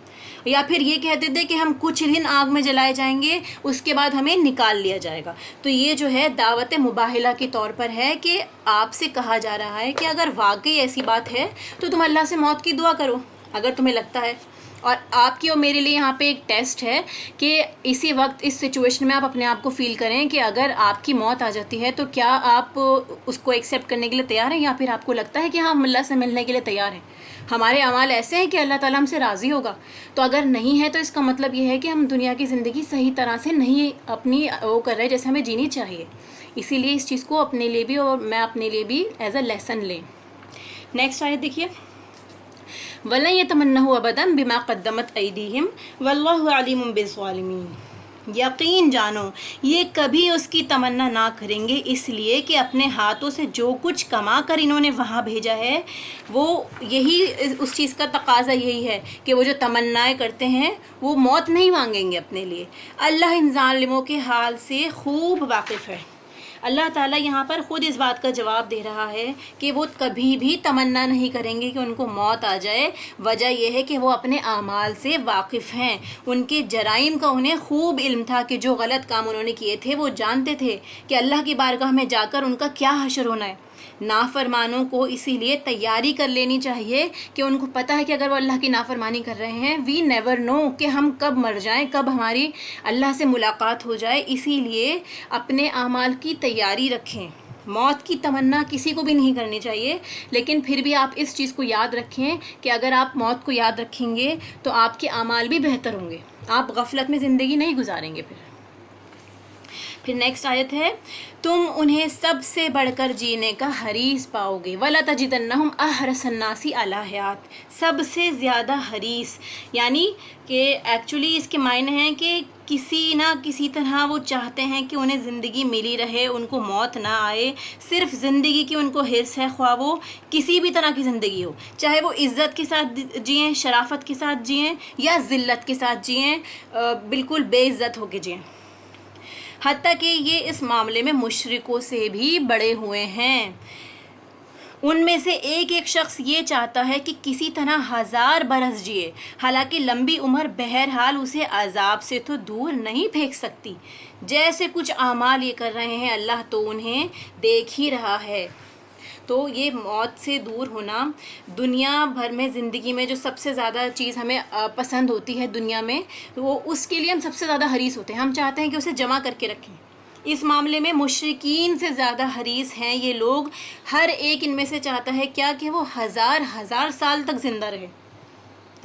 یا پھر یہ کہتے تھے کہ ہم کچھ دن آگ میں جلائے جائیں گے، اس کے بعد ہمیں نکال لیا جائے گا. تو یہ جو ہے دعوت مباہلہ کے طور پر ہے کہ آپ سے کہا جا رہا ہے کہ اگر واقعی ایسی بات ہے تو تم اللہ سے موت کی دعا کرو اگر تمہیں لگتا ہے. اور آپ کی اور میرے لیے یہاں پہ ایک ٹیسٹ ہے کہ اسی وقت اس سچویشن میں آپ اپنے آپ کو فیل کریں کہ اگر آپ کی موت آ جاتی ہے تو کیا آپ اس کو ایکسیپٹ کرنے کے لیے تیار ہیں، یا پھر آپ کو لگتا ہے کہ ہم اللہ سے ملنے کے لیے تیار ہیں، ہمارے اعمال ایسے ہیں کہ اللہ تعالیٰ ہم سے راضی ہوگا. تو اگر نہیں ہے تو اس کا مطلب یہ ہے کہ ہم دنیا کی زندگی صحیح طرح سے نہیں اپنی وہ کر رہے جیسے ہمیں جینی چاہیے. اسی لیے اس چیز کو اپنے لیے بھی اور میں اپنے لیے بھی ایز اے لیسن لیں. نیکسٹ آیت دیکھیے وَلَن يَتَمَنَّهُ أَبَدًا بِمَا قَدَّمَتْ أَيْدِيهِمْ وَاللَّهُ عَلِيمٌ بِالظَّالِمِينَ. یقین جانو یہ کبھی اس کی تمنا نہ کریں گے، اس لیے کہ اپنے ہاتھوں سے جو کچھ کما کر انہوں نے وہاں بھیجا ہے وہ یہی اس چیز کا تقاضا یہی ہے کہ وہ جو تمنائیں کرتے ہیں وہ موت نہیں مانگیں گے اپنے لیے. اللہ ان ظالموں کے حال سے خوب واقف ہے. اللہ تعالیٰ یہاں پر خود اس بات کا جواب دے رہا ہے کہ وہ کبھی بھی تمنا نہیں کریں گے کہ ان کو موت آ جائے. وجہ یہ ہے کہ وہ اپنے اعمال سے واقف ہیں، ان کے جرائم کا انہیں خوب علم تھا کہ جو غلط کام انہوں نے کیے تھے وہ جانتے تھے کہ اللہ کی بارگاہ میں جا کر ان کا کیا حشر ہونا ہے. نافرمانوں کو اسی لیے تیاری کر لینی چاہیے کہ ان کو پتہ ہے کہ اگر وہ اللہ کی نافرمانی کر رہے ہیں وی نیور نو کہ ہم کب مر جائیں، کب ہماری اللہ سے ملاقات ہو جائے. اسی لیے اپنے اعمال کی تیاری رکھیں. موت کی تمنا کسی کو بھی نہیں کرنی چاہیے، لیکن پھر بھی آپ اس چیز کو یاد رکھیں کہ اگر آپ موت کو یاد رکھیں گے تو آپ کے اعمال بھی بہتر ہوں گے، آپ غفلت میں زندگی نہیں گزاریں گے. پھر نیکسٹ آیت ہے تم انہیں سب سے بڑھ کر جینے کا حریص پاؤ گے. وَلَتَجِدَنَّهُمْ أَحْرَصَ النَّاسِ عَلَىٰ حَيَاةٍ. سب سے زیادہ حریص، یعنی کہ ایکچولی اس کے معنی ہیں کہ کسی نہ کسی طرح وہ چاہتے ہیں کہ انہیں زندگی ملی رہے، ان کو موت نہ آئے. صرف زندگی کی ان کو حرص ہے، خواہ وہ کسی بھی طرح کی زندگی ہو، چاہے وہ عزت کے ساتھ جئیں، شرافت کے ساتھ جئیں یا ذلت کے ساتھ جئیں، بالکل بے عزت ہو کے جئیں. حتیٰ کہ یہ اس معاملے میں مشرکوں سے بھی بڑے ہوئے ہیں. ان میں سے ایک ایک شخص یہ چاہتا ہے کہ کسی طرح 1000 برس جیے، حالانکہ لمبی عمر بہرحال اسے عذاب سے تو دور نہیں پھینک سکتی. جیسے کچھ اعمال یہ کر رہے ہیں اللہ تو انہیں دیکھ ہی رہا ہے. تو یہ موت سے دور ہونا، دنیا بھر میں زندگی میں جو سب سے زیادہ چیز ہمیں پسند ہوتی ہے دنیا میں، وہ اس کے لیے ہم سب سے زیادہ حریص ہوتے ہیں. ہم چاہتے ہیں کہ اسے جمع کر کے رکھیں. اس معاملے میں مشرکین سے زیادہ حریص ہیں یہ لوگ. ہر ایک ان میں سے چاہتا ہے کیا کہ وہ ہزار سال تک زندہ رہے.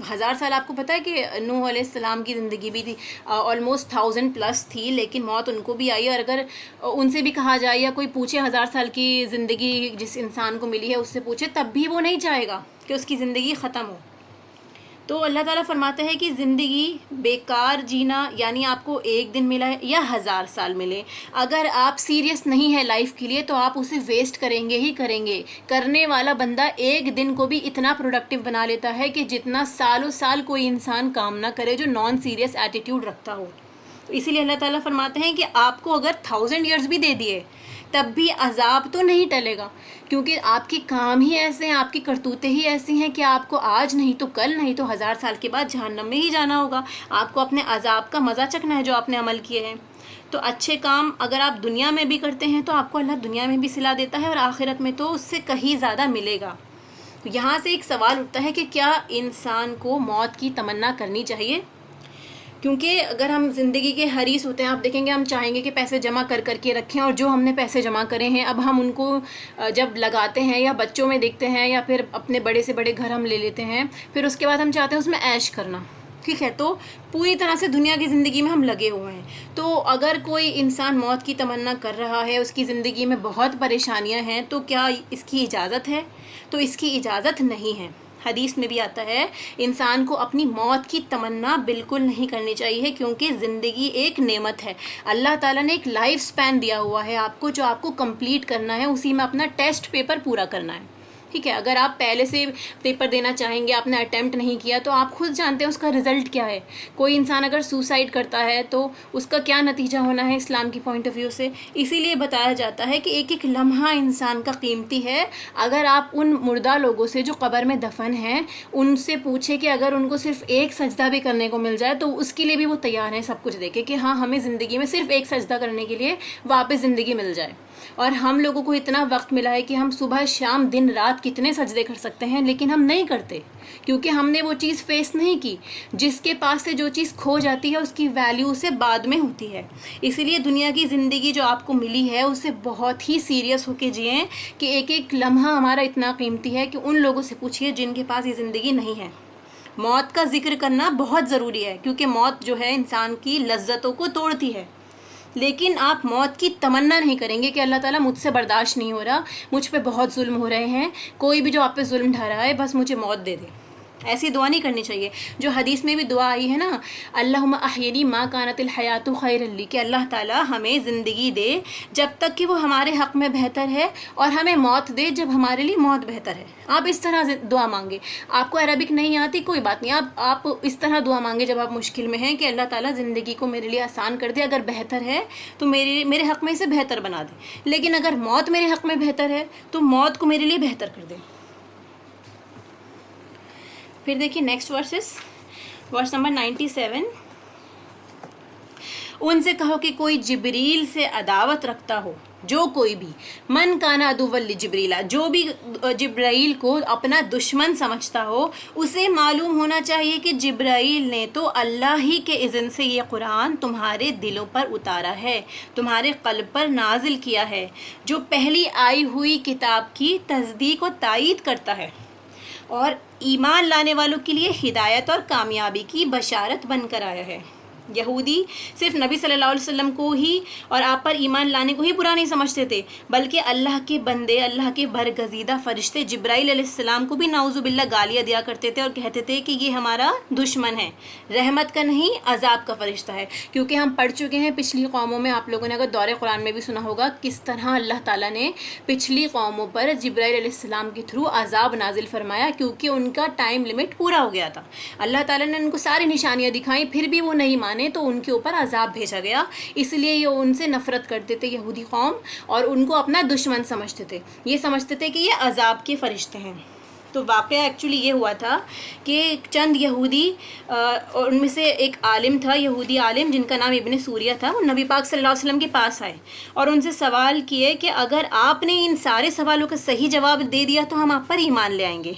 1000 سال آپ کو پتہ ہے کہ نوح علیہ السلام کی زندگی بھی تھی آلموسٹ 1000+ تھی، لیکن موت ان کو بھی آئی. اور اگر ان سے بھی کہا جائے یا کوئی پوچھے 1000 سال کی زندگی جس انسان کو ملی ہے اس سے پوچھے، تب بھی وہ نہیں چاہے گا کہ اس کی زندگی ختم ہو. تو اللہ تعالیٰ فرماتا ہے کہ زندگی بیکار جینا، یعنی آپ کو 1 دن ملا ہے یا 1000 سال ملے، اگر آپ سیریس نہیں ہے لائف کے لیے تو آپ اسے ویسٹ کریں گے ہی کریں گے. کرنے والا بندہ 1 دن کو بھی اتنا پروڈکٹیو بنا لیتا ہے کہ جتنا سالوں سال کوئی انسان کام نہ کرے جو نان سیریس ایٹیٹیوڈ رکھتا ہو. اسی لیے اللہ تعالیٰ فرماتے ہیں کہ آپ کو اگر 1000 ایئرز بھی دے دیے تب بھی عذاب تو نہیں ٹلے گا، کیونکہ آپ کے کام ہی ایسے ہیں، آپ کی کرتوتیں ہی ایسی ہیں کہ آپ کو آج نہیں تو کل نہیں تو 1000 سال کے بعد جہنم میں ہی جانا ہوگا. آپ کو اپنے عذاب کا مزہ چکھنا ہے جو آپ نے عمل کیے ہیں. تو اچھے کام اگر آپ دنیا میں بھی کرتے ہیں تو آپ کو اللہ دنیا میں بھی صلہ دیتا ہے اور آخرت میں تو اس سے کہیں زیادہ ملے گا. تو یہاں سے ایک سوال اٹھتا ہے کہ کیا انسان کو موت کی تمنا کرنی چاہیے؟ کیونکہ اگر ہم زندگی کے حریص ہوتے ہیں، آپ دیکھیں گے ہم چاہیں گے کہ پیسے جمع کر کے رکھیں، اور جو ہم نے پیسے جمع کرے ہیں اب ہم ان کو جب لگاتے ہیں یا بچوں میں دیکھتے ہیں یا پھر اپنے بڑے سے بڑے گھر ہم لے لیتے ہیں، پھر اس کے بعد ہم چاہتے ہیں اس میں عیش کرنا. ٹھیک ہے، تو پوری طرح سے دنیا کی زندگی میں ہم لگے ہوئے ہیں. تو اگر کوئی انسان موت کی تمنا کر رہا ہے، اس کی زندگی میں بہت پریشانیاں ہیں، تو کیا اس کی اجازت ہے؟ تو اس کی اجازت نہیں ہے. حدیث میں بھی آتا ہے انسان کو اپنی موت کی تمنا بالکل نہیں کرنی چاہیے، کیونکہ زندگی ایک نعمت ہے. اللہ تعالیٰ نے ایک لائف سپین دیا ہوا ہے آپ کو، جو آپ کو کمپلیٹ کرنا ہے، اسی میں اپنا ٹیسٹ پیپر پورا کرنا ہے. ٹھیک ہے، اگر آپ پہلے سے پیپر دینا چاہیں گے، آپ نے اٹیمپٹ نہیں کیا، تو آپ خود جانتے ہیں اس کا رزلٹ کیا ہے. کوئی انسان اگر سوسائڈ کرتا ہے تو اس کا کیا نتیجہ ہونا ہے اسلام کی پوائنٹ آف ویو سے. اسی لیے بتایا جاتا ہے کہ ایک ایک لمحہ انسان کا قیمتی ہے. اگر آپ ان مردہ لوگوں سے جو قبر میں دفن ہیں ان سے پوچھیں کہ اگر ان کو صرف ایک سجدہ بھی کرنے کو مل جائے تو اس کے لیے بھی وہ تیار ہیں سب کچھ دے کے، کہ ہاں ہمیں زندگی میں صرف ایک سجدہ کرنے کے لیے واپس زندگی مل جائے. اور ہم لوگوں کو اتنا وقت ملا ہے کہ ہم صبح شام دن رات کتنے سجدے کر سکتے ہیں، لیکن ہم نہیں کرتے کیونکہ ہم نے وہ چیز فیس نہیں کی. جس کے پاس سے جو چیز کھو جاتی ہے اس کی ویلیو سے بعد میں ہوتی ہے. اسی لیے دنیا کی زندگی جو آپ کو ملی ہے اسے بہت ہی سیریس ہو کے جئیں کہ ایک ایک لمحہ ہمارا اتنا قیمتی ہے کہ ان لوگوں سے پوچھئے جن کے پاس یہ زندگی نہیں ہے. موت کا ذکر کرنا بہت ضروری ہے کیونکہ موت جو ہے انسان کی لذتوں کو توڑتی ہے. لیکن آپ موت کی تمنا نہیں کریں گے کہ اللہ تعالیٰ مجھ سے برداشت نہیں ہو رہا، مجھ پہ بہت ظلم ہو رہے ہیں، کوئی بھی جو آپ پہ ظلم ڈھا رہا ہے بس مجھے موت دے دے. ایسی دعا نہیں کرنی چاہیے. جو حدیث میں بھی دعا آئی ہے نا، اللہم احینی ما کانت الحیات خیر لی، کہ اللہ تعالیٰ ہمیں زندگی دے جب تک کہ وہ ہمارے حق میں بہتر ہے، اور ہمیں موت دے جب ہمارے لیے موت بہتر ہے. آپ اس طرح دعا مانگے. آپ کو عربک نہیں آتی کوئی بات نہیں، آپ اس طرح دعا مانگے جب آپ مشکل میں ہیں کہ اللہ تعالیٰ زندگی کو میرے لیے آسان کر دے، اگر بہتر ہے تو میرے حق میں اسے بہتر بنا دے، لیکن اگر موت میرے حق میں بہتر ہے تو موت کو میرے لیے بہتر کر دے. پھر دیکھیے نیکسٹ ورس نمبر 97. ان سے کہو کہ کوئی جبریل سے عداوت رکھتا ہو، جو کوئی بھی، من کانا عدو لجبریل، جو بھی جبرائیل کو اپنا دشمن سمجھتا ہو، اسے معلوم ہونا چاہیے کہ جبرائیل نے تو اللہ ہی کے اذن سے یہ قرآن تمہارے دلوں پر اتارا ہے، تمہارے قلب پر نازل کیا ہے، جو پہلی آئی ہوئی کتاب کی تصدیق و تائید کرتا ہے اور ایمان لانے والوں کے لیے ہدایت اور کامیابی کی بشارت بن کر آیا ہے. یہودی صرف نبی صلی اللہ علیہ وسلم کو ہی اور آپ پر ایمان لانے کو ہی برا نہیں سمجھتے تھے، بلکہ اللہ کے بندے، اللہ کے برگزیدہ فرشتے جبرائیل علیہ السلام کو بھی نعوذ باللہ گالیاں دیا کرتے تھے اور کہتے تھے کہ یہ ہمارا دشمن ہے، رحمت کا نہیں عذاب کا فرشتہ ہے. کیونکہ ہم پڑھ چکے ہیں پچھلی قوموں میں، آپ لوگوں نے اگر دور قرآن میں بھی سنا ہوگا کس طرح اللہ تعالیٰ نے پچھلی قوموں پر جبرائیل علیہ السلام کے تھرو عذاب نازل فرمایا، کیونکہ ان کا ٹائم لمٹ پورا ہو گیا تھا. اللہ تعالیٰ نے ان کو ساری نشانیاں دکھائیں، پھر بھی وہ نہیں مانے تو ان کے اوپر عذاب بھیجا گیا. اس لیے یہ ان سے نفرت کرتے تھے یہودی قوم، اور ان کو اپنا دشمن سمجھتے تھے. یہ سمجھتے تھے کہ یہ عذاب کے فرشتے ہیں. تو واقعہ ایکچولی یہ ہوا تھا کہ چند یہودی، اور ان میں سے ایک عالم تھا، یہودی عالم جن کا نام ابن سوریہ تھا، وہ نبی پاک صلی اللہ علیہ وسلم کے پاس آئے اور ان سے سوال کیے کہ اگر آپ نے ان سارے سوالوں کا صحیح جواب دے دیا تو ہم آپ پر ایمان لے آئیں گے.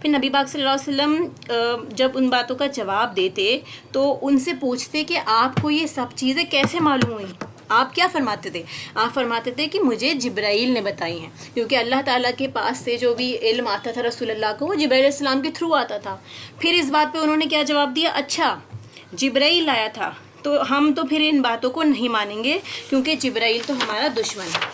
پھر نبی پاک صلی اللہ علیہ وسلم جب ان باتوں کا جواب دیتے تو ان سے پوچھتے کہ آپ کو یہ سب چیزیں کیسے معلوم ہوئیں. آپ کیا فرماتے تھے؟ آپ فرماتے تھے کہ مجھے جبرائیل نے بتائی ہیں، کیونکہ اللہ تعالیٰ کے پاس سے جو بھی علم آتا تھا رسول اللہ کو وہ جبرائیل علیہ السلام کے تھرو آتا تھا۔ پھر اس بات پہ انہوں نے کیا جواب دیا؟ اچھا جبرائیل آیا تھا تو ہم تو پھر ان باتوں کو نہیں مانیں گے، کیونکہ جبرائیل تو ہمارا دشمن ہے،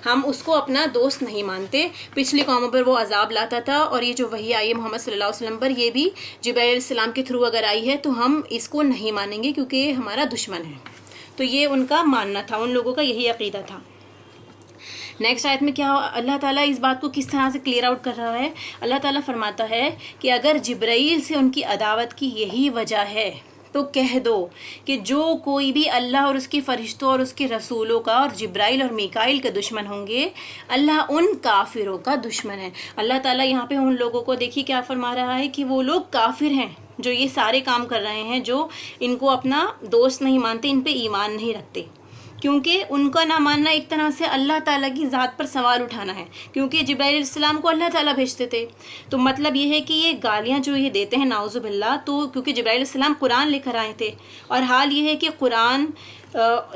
ہم اس کو اپنا دوست نہیں مانتے۔ پچھلی قوموں پر وہ عذاب لاتا تھا، اور یہ جو وحی آئی ہے محمد صلی اللہ علیہ وسلم پر، یہ بھی جبرائیل علیہ السلام کے تھرو اگر آئی ہے تو ہم اس کو نہیں مانیں گے، کیونکہ یہ ہمارا دشمن ہے۔ تو یہ ان کا ماننا تھا، ان لوگوں کا یہی عقیدہ تھا۔ نیکسٹ آیت میں کیا اللہ تعالیٰ اس بات کو کس طرح سے کلیئر آؤٹ کر رہا ہے؟ اللہ تعالیٰ فرماتا ہے کہ اگر جبرائیل سے ان کی عداوت کی یہی وجہ ہے تو کہہ دو کہ جو کوئی بھی اللہ اور اس کے فرشتوں اور اس کے رسولوں کا اور جبرائیل اور میکائیل کے دشمن ہوں گے، اللہ ان کافروں کا دشمن ہے۔ اللہ تعالیٰ یہاں پہ ان لوگوں کو دیکھیے کیا فرما رہا ہے کہ وہ لوگ کافر ہیں جو یہ سارے کام کر رہے ہیں، جو ان کو اپنا دوست نہیں مانتے، ان پہ ایمان نہیں رکھتے، کیونکہ ان کا نہ ماننا ایک طرح سے اللہ تعالیٰ کی ذات پر سوال اٹھانا ہے، کیونکہ جبرائیل علیہ السلام کو اللہ تعالیٰ بھیجتے تھے۔ تو مطلب یہ ہے کہ یہ گالیاں جو یہ دیتے ہیں نعوذ باللہ، تو کیونکہ جبرائیل علیہ السلام قرآن لے کر آئے تھے، اور حال یہ ہے کہ قرآن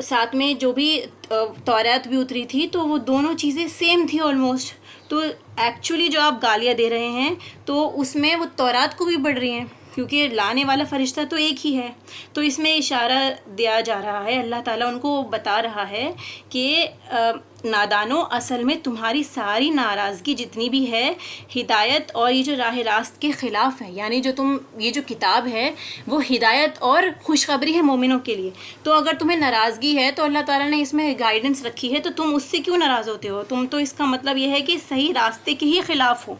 ساتھ میں جو بھی تورات بھی اتری تھی تو وہ دونوں چیزیں سیم تھی آلموسٹ۔ تو ایکچولی جو آپ گالیاں دے رہے ہیں تو اس میں وہ تورات کو بھی پڑھ رہی ہیں، کیونکہ لانے والا فرشتہ تو ایک ہی ہے۔ تو اس میں اشارہ دیا جا رہا ہے، اللہ تعالیٰ ان کو بتا رہا ہے کہ نادانو، اصل میں تمہاری ساری ناراضگی جتنی بھی ہے ہدایت اور یہ جو راہ راست کے خلاف ہے، یعنی جو یہ جو کتاب ہے وہ ہدایت اور خوشخبری ہے مومنوں کے لیے۔ تو اگر تمہیں ناراضگی ہے تو اللہ تعالیٰ نے اس میں گائیڈنس رکھی ہے، تو تم اس سے کیوں ناراض ہوتے ہو؟ تم تو اس کا مطلب یہ ہے کہ صحیح راستے کے ہی خلاف ہو،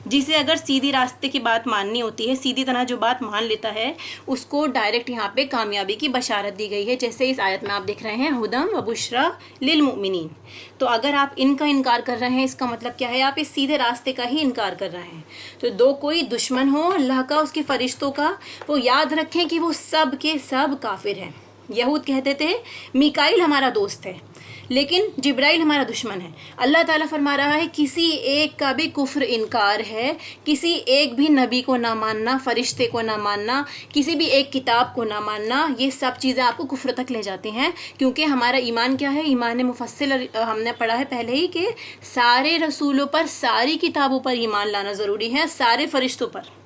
جسے اگر سیدھی راستے کی بات ماننی ہوتی ہے، سیدھی طرح جو بات مان لیتا ہے، اس کو ڈائریکٹ یہاں پہ کامیابی کی بشارت دی گئی ہے، جیسے اس آیت میں آپ دیکھ رہے ہیں ہدم و بشرا للمؤمنین۔ تو اگر آپ ان کا انکار کر رہے ہیں، اس کا مطلب کیا ہے؟ آپ اس سیدھے راستے کا ہی انکار کر رہے ہیں۔ تو دو کوئی دشمن ہو اللہ کا، اس کے فرشتوں کا، وہ یاد رکھیں کہ وہ سب کے سب کافر ہیں۔ یہود کہتے تھے میکائیل ہمارا دوست ہے، لیکن جبرائیل ہمارا دشمن ہے۔ اللہ تعالیٰ فرما رہا ہے کسی ایک کا بھی کفر انکار ہے، کسی ایک بھی نبی کو نہ ماننا، فرشتے کو نہ ماننا، کسی بھی ایک کتاب کو نہ ماننا، یہ سب چیزیں آپ کو کفر تک لے جاتی ہیں، کیونکہ ہمارا ایمان کیا ہے؟ ایمان مفصل ہم نے پڑھا ہے پہلے ہی کہ سارے رسولوں پر، ساری کتابوں پر ایمان لانا ضروری ہے، سارے فرشتوں پر۔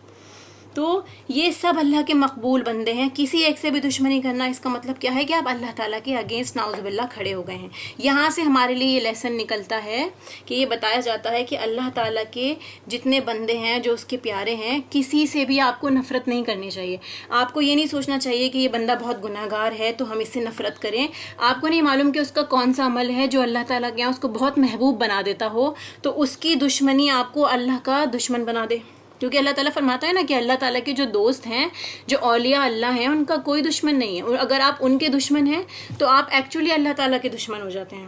تو یہ سب اللہ کے مقبول بندے ہیں، کسی ایک سے بھی دشمنی کرنا اس کا مطلب کیا ہے کہ آپ اللہ تعالیٰ کے اگینسٹ نعوذ باللہ کھڑے ہو گئے ہیں۔ یہاں سے ہمارے لیے یہ لیسن نکلتا ہے کہ یہ بتایا جاتا ہے کہ اللہ تعالیٰ کے جتنے بندے ہیں جو اس کے پیارے ہیں، کسی سے بھی آپ کو نفرت نہیں کرنی چاہیے۔ آپ کو یہ نہیں سوچنا چاہیے کہ یہ بندہ بہت گناہ گار ہے تو ہم اس سے نفرت کریں۔ آپ کو نہیں معلوم کہ اس کا کون سا عمل ہے جو اللہ تعالیٰ کے یہاں اس کو بہت محبوب بنا دیتا ہو، تو اس کی دشمنی آپ کو اللہ کا دشمن بنا دے، کیونکہ اللہ تعالیٰ فرماتا ہے نا کہ اللہ تعالیٰ کے جو دوست ہیں، جو اولیاء اللہ ہیں، ان کا کوئی دشمن نہیں ہے، اور اگر آپ ان کے دشمن ہیں تو آپ ایکچولی اللہ تعالیٰ کے دشمن ہو جاتے ہیں۔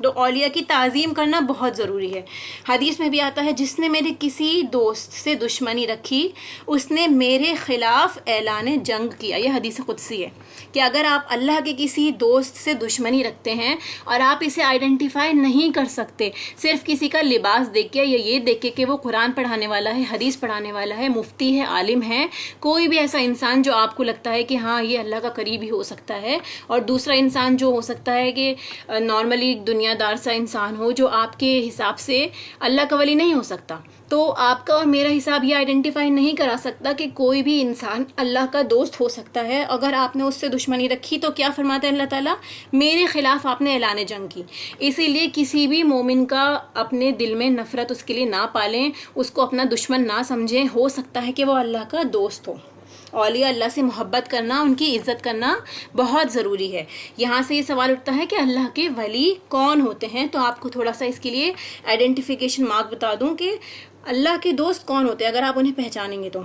تو اولیاء کی تعظیم کرنا بہت ضروری ہے۔ حدیث میں بھی آتا ہے جس نے میرے کسی دوست سے دشمنی رکھی اس نے میرے خلاف اعلان جنگ کیا۔ یہ حدیث قدسی ہے کہ اگر آپ اللہ کے کسی دوست سے دشمنی رکھتے ہیں اور آپ اسے آئیڈینٹیفائی نہیں کر سکتے صرف کسی کا لباس دیکھ کے یا یہ دیکھ کے کہ وہ قرآن پڑھانے والا ہے، حدیث پڑھانے والا ہے، مفتی ہے، عالم ہے، کوئی بھی ایسا انسان جو آپ کو لگتا ہے کہ ہاں یہ اللہ کا قریبی ہو سکتا ہے، اور دوسرا انسان جو ہو سکتا ہے کہ نارملی دنیا دار سا انسان ہو جو آپ کے حساب سے اللہ کا ولی نہیں ہو سکتا، تو آپ کا اور میرا حساب یہ آئیڈینٹیفائی نہیں کرا سکتا کہ کوئی بھی انسان اللہ کا دوست ہو سکتا ہے۔ اگر آپ نے اس سے دشمنی رکھی تو کیا فرماتا ہے اللہ تعالیٰ؟ میرے خلاف آپ نے اعلان جنگ کی۔ اسی لیے کسی بھی مومن کا اپنے دل میں نفرت اس کے لیے نہ پالیں، اس کو اپنا دشمن نہ سمجھیں، ہو سکتا ہے کہ وہ اللہ کا دوست ہو۔ اولیاء اللہ سے محبت کرنا، ان کی عزت کرنا بہت ضروری ہے۔ یہاں سے یہ سوال اٹھتا ہے کہ اللہ کے ولی کون ہوتے ہیں، تو آپ کو تھوڑا سا اس کے لیے آئیڈینٹیفیکیشن مارک بتا دوں کہ اللہ کے دوست کون ہوتے ہیں، اگر آپ انہیں پہچانیں گے تو۔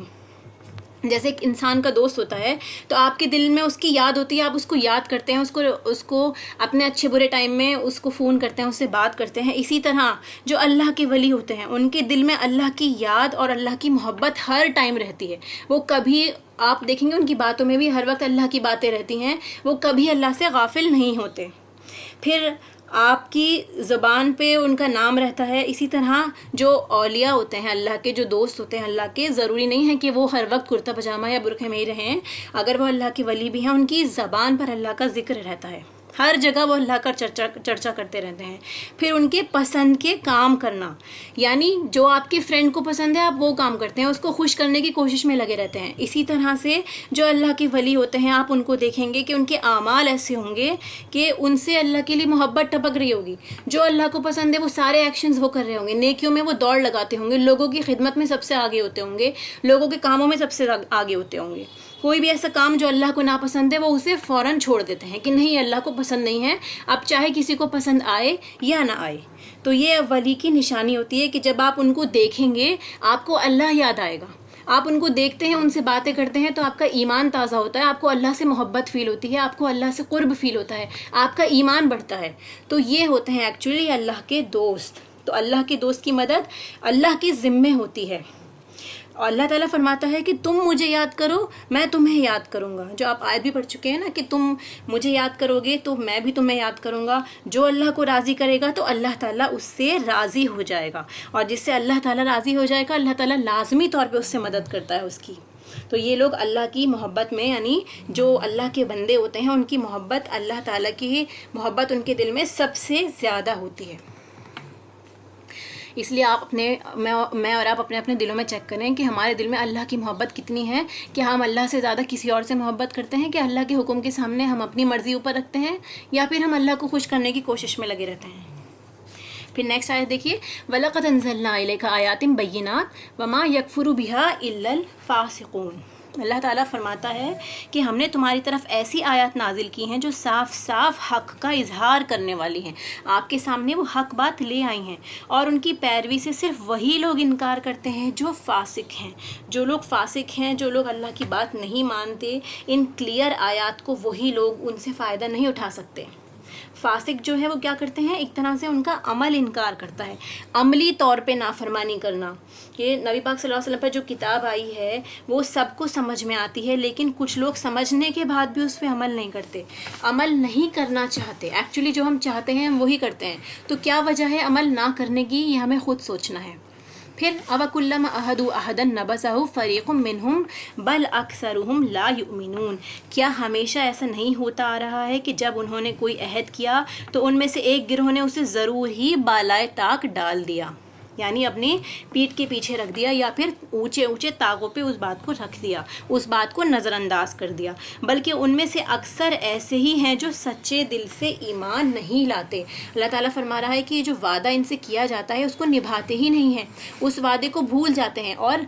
جیسے ایک انسان کا دوست ہوتا ہے تو آپ کے دل میں اس کی یاد ہوتی ہے، آپ اس کو یاد کرتے ہیں، اس کو اپنے اچھے برے ٹائم میں اس کو فون کرتے ہیں، اس سے بات کرتے ہیں۔ اسی طرح جو اللہ کے ولی ہوتے ہیں ان کے دل میں اللہ کی یاد اور اللہ کی محبت ہر ٹائم رہتی ہے۔ وہ کبھی، آپ دیکھیں گے ان کی باتوں میں بھی ہر وقت اللہ کی باتیں رہتی ہیں، وہ کبھی اللہ سے غافل نہیں ہوتے۔ پھر آپ کی زبان پہ ان کا نام رہتا ہے۔ اسی طرح جو اولیاء ہوتے ہیں اللہ کے، جو دوست ہوتے ہیں اللہ کے، ضروری نہیں ہے کہ وہ ہر وقت کرتا پجامہ یا برقعے میں ہی رہیں۔ اگر وہ اللہ کے ولی بھی ہیں، ان کی زبان پر اللہ کا ذکر رہتا ہے۔ ہر جگہ وہ اللہ کا چرچا کرتے رہتے ہیں۔ پھر ان کے پسند کے کام کرنا، یعنی جو آپ کے فرینڈ کو پسند ہے آپ وہ کام کرتے ہیں، اس کو خوش کرنے کی کوشش میں لگے رہتے ہیں۔ اسی طرح سے جو اللہ کے ولی ہوتے ہیں آپ ان کو دیکھیں گے کہ ان کے اعمال ایسے ہوں گے کہ ان سے اللہ کے لیے محبت ٹپک رہی ہوگی۔ جو اللہ کو پسند ہے وہ سارے ایکشنز وہ کر رہے ہوں گے، نیکیوں میں وہ دوڑ لگاتے ہوں گے، لوگوں کی خدمت میں سب سے آگے ہوتے ہوں گے، لوگوں کے کاموں میں سب سے آگے ہوتے ہوں گے۔ کوئی بھی ایسا کام جو اللہ کو ناپسند ہے وہ اسے فوراً چھوڑ دیتے ہیں کہ نہیں اللہ کو پسند نہیں ہے، اب چاہے کسی کو پسند آئے یا نہ آئے۔ تو یہ ولی کی نشانی ہوتی ہے کہ جب آپ ان کو دیکھیں گے آپ کو اللہ یاد آئے گا۔ آپ ان کو دیکھتے ہیں، ان سے باتیں کرتے ہیں تو آپ کا ایمان تازہ ہوتا ہے، آپ کو اللہ سے محبت فیل ہوتی ہے، آپ کو اللہ سے قرب فیل ہوتا ہے، آپ کا ایمان بڑھتا ہے۔ تو یہ ہوتے ہیں ایکچولی اللہ کے دوست۔ تو اللہ کے دوست کی مدد اللہ کے ذمے ہوتی ہے، اور اللہ تعالیٰ فرماتا ہے کہ تم مجھے یاد کرو میں تمہیں یاد کروں گا، جو آپ آیت بھی پڑھ چکے ہیں نا کہ تم مجھے یاد کرو گے تو میں بھی تمہیں یاد کروں گا۔ جو اللہ کو راضی کرے گا تو اللہ تعالیٰ اس سے راضی ہو جائے گا، اور جس سے اللہ تعالیٰ راضی ہو جائے گا اللہ تعالیٰ لازمی طور پہ اس سے مدد کرتا ہے اس کی۔ تو یہ لوگ اللہ کی محبت میں، یعنی جو اللہ کے بندے ہوتے ہیں ان کی محبت، اللہ تعالیٰ کی محبت ان کے دل میں سب سے زیادہ ہوتی ہے۔ اس لیے آپ میں اور آپ اپنے دلوں میں چیک کریں کہ ہمارے دل میں اللہ کی محبت کتنی ہے، کہ ہم اللہ سے زیادہ کسی اور سے محبت کرتے ہیں، کہ اللہ کے حکم کے سامنے ہم اپنی مرضی اوپر رکھتے ہیں، یا پھر ہم اللہ کو خوش کرنے کی کوشش میں لگے رہتے ہیں۔ پھر نیکسٹ آیت دیکھیے، وَلَقَدْ أَنزَلْنَا إِلَيْكَ آيَاتٍ بَيِّنَاتٍ وَمَا يَكْفُرُ بِهَا إِلَّا الْفَاسِقُونَ۔ اللہ تعالیٰ فرماتا ہے کہ ہم نے تمہاری طرف ایسی آیات نازل کی ہیں جو صاف صاف حق کا اظہار کرنے والی ہیں، آپ کے سامنے وہ حق بات لے آئی ہیں، اور ان کی پیروی سے صرف وہی لوگ انکار کرتے ہیں جو فاسق ہیں۔ جو لوگ فاسق ہیں، جو لوگ اللہ کی بات نہیں مانتے، ان کلیئر آیات کو وہی لوگ ان سے فائدہ نہیں اٹھا سکتے۔ فاسق جو ہے وہ کیا کرتے ہیں، ایک طرح سے ان کا عمل انکار کرتا ہے، عملی طور پہ نافرمانی کرنا۔ کہ نبی پاک صلی اللہ علیہ وسلم پر جو کتاب آئی ہے وہ سب کو سمجھ میں آتی ہے، لیکن کچھ لوگ سمجھنے کے بعد بھی اس پہ عمل نہیں کرتے، عمل نہیں کرنا چاہتے۔ ایکچولی جو ہم چاہتے ہیں ہم وہی کرتے ہیں، تو کیا وجہ ہے عمل نہ کرنے کی، یہ ہمیں خود سوچنا ہے۔ پھر اَوَكُلَّمَا عَاهَدُوا عَهْدًا نَبَذَهُ فَرِيقٌ مِّنْهُمْ بَلْ أَكْثَرُهُمْ لَا يُؤْمِنُونَ۔ کیا ہمیشہ ایسا نہیں ہوتا آ رہا ہے کہ جب انہوں نے کوئی عہد کیا تو ان میں سے ایک گروہ نے اسے ضرور ہی بالائے طاق ڈال دیا، یعنی اپنی پیٹھ کے پیچھے رکھ دیا، یا پھر اونچے اونچے طاقوں پہ اس بات کو رکھ دیا، اس بات کو نظر انداز کر دیا۔ بلکہ ان میں سے اکثر ایسے ہی ہیں جو سچے دل سے ایمان نہیں لاتے۔ اللہ تعالیٰ فرما رہا ہے کہ یہ جو وعدہ ان سے کیا جاتا ہے اس کو نبھاتے ہی نہیں ہیں، اس وعدے کو بھول جاتے ہیں۔ اور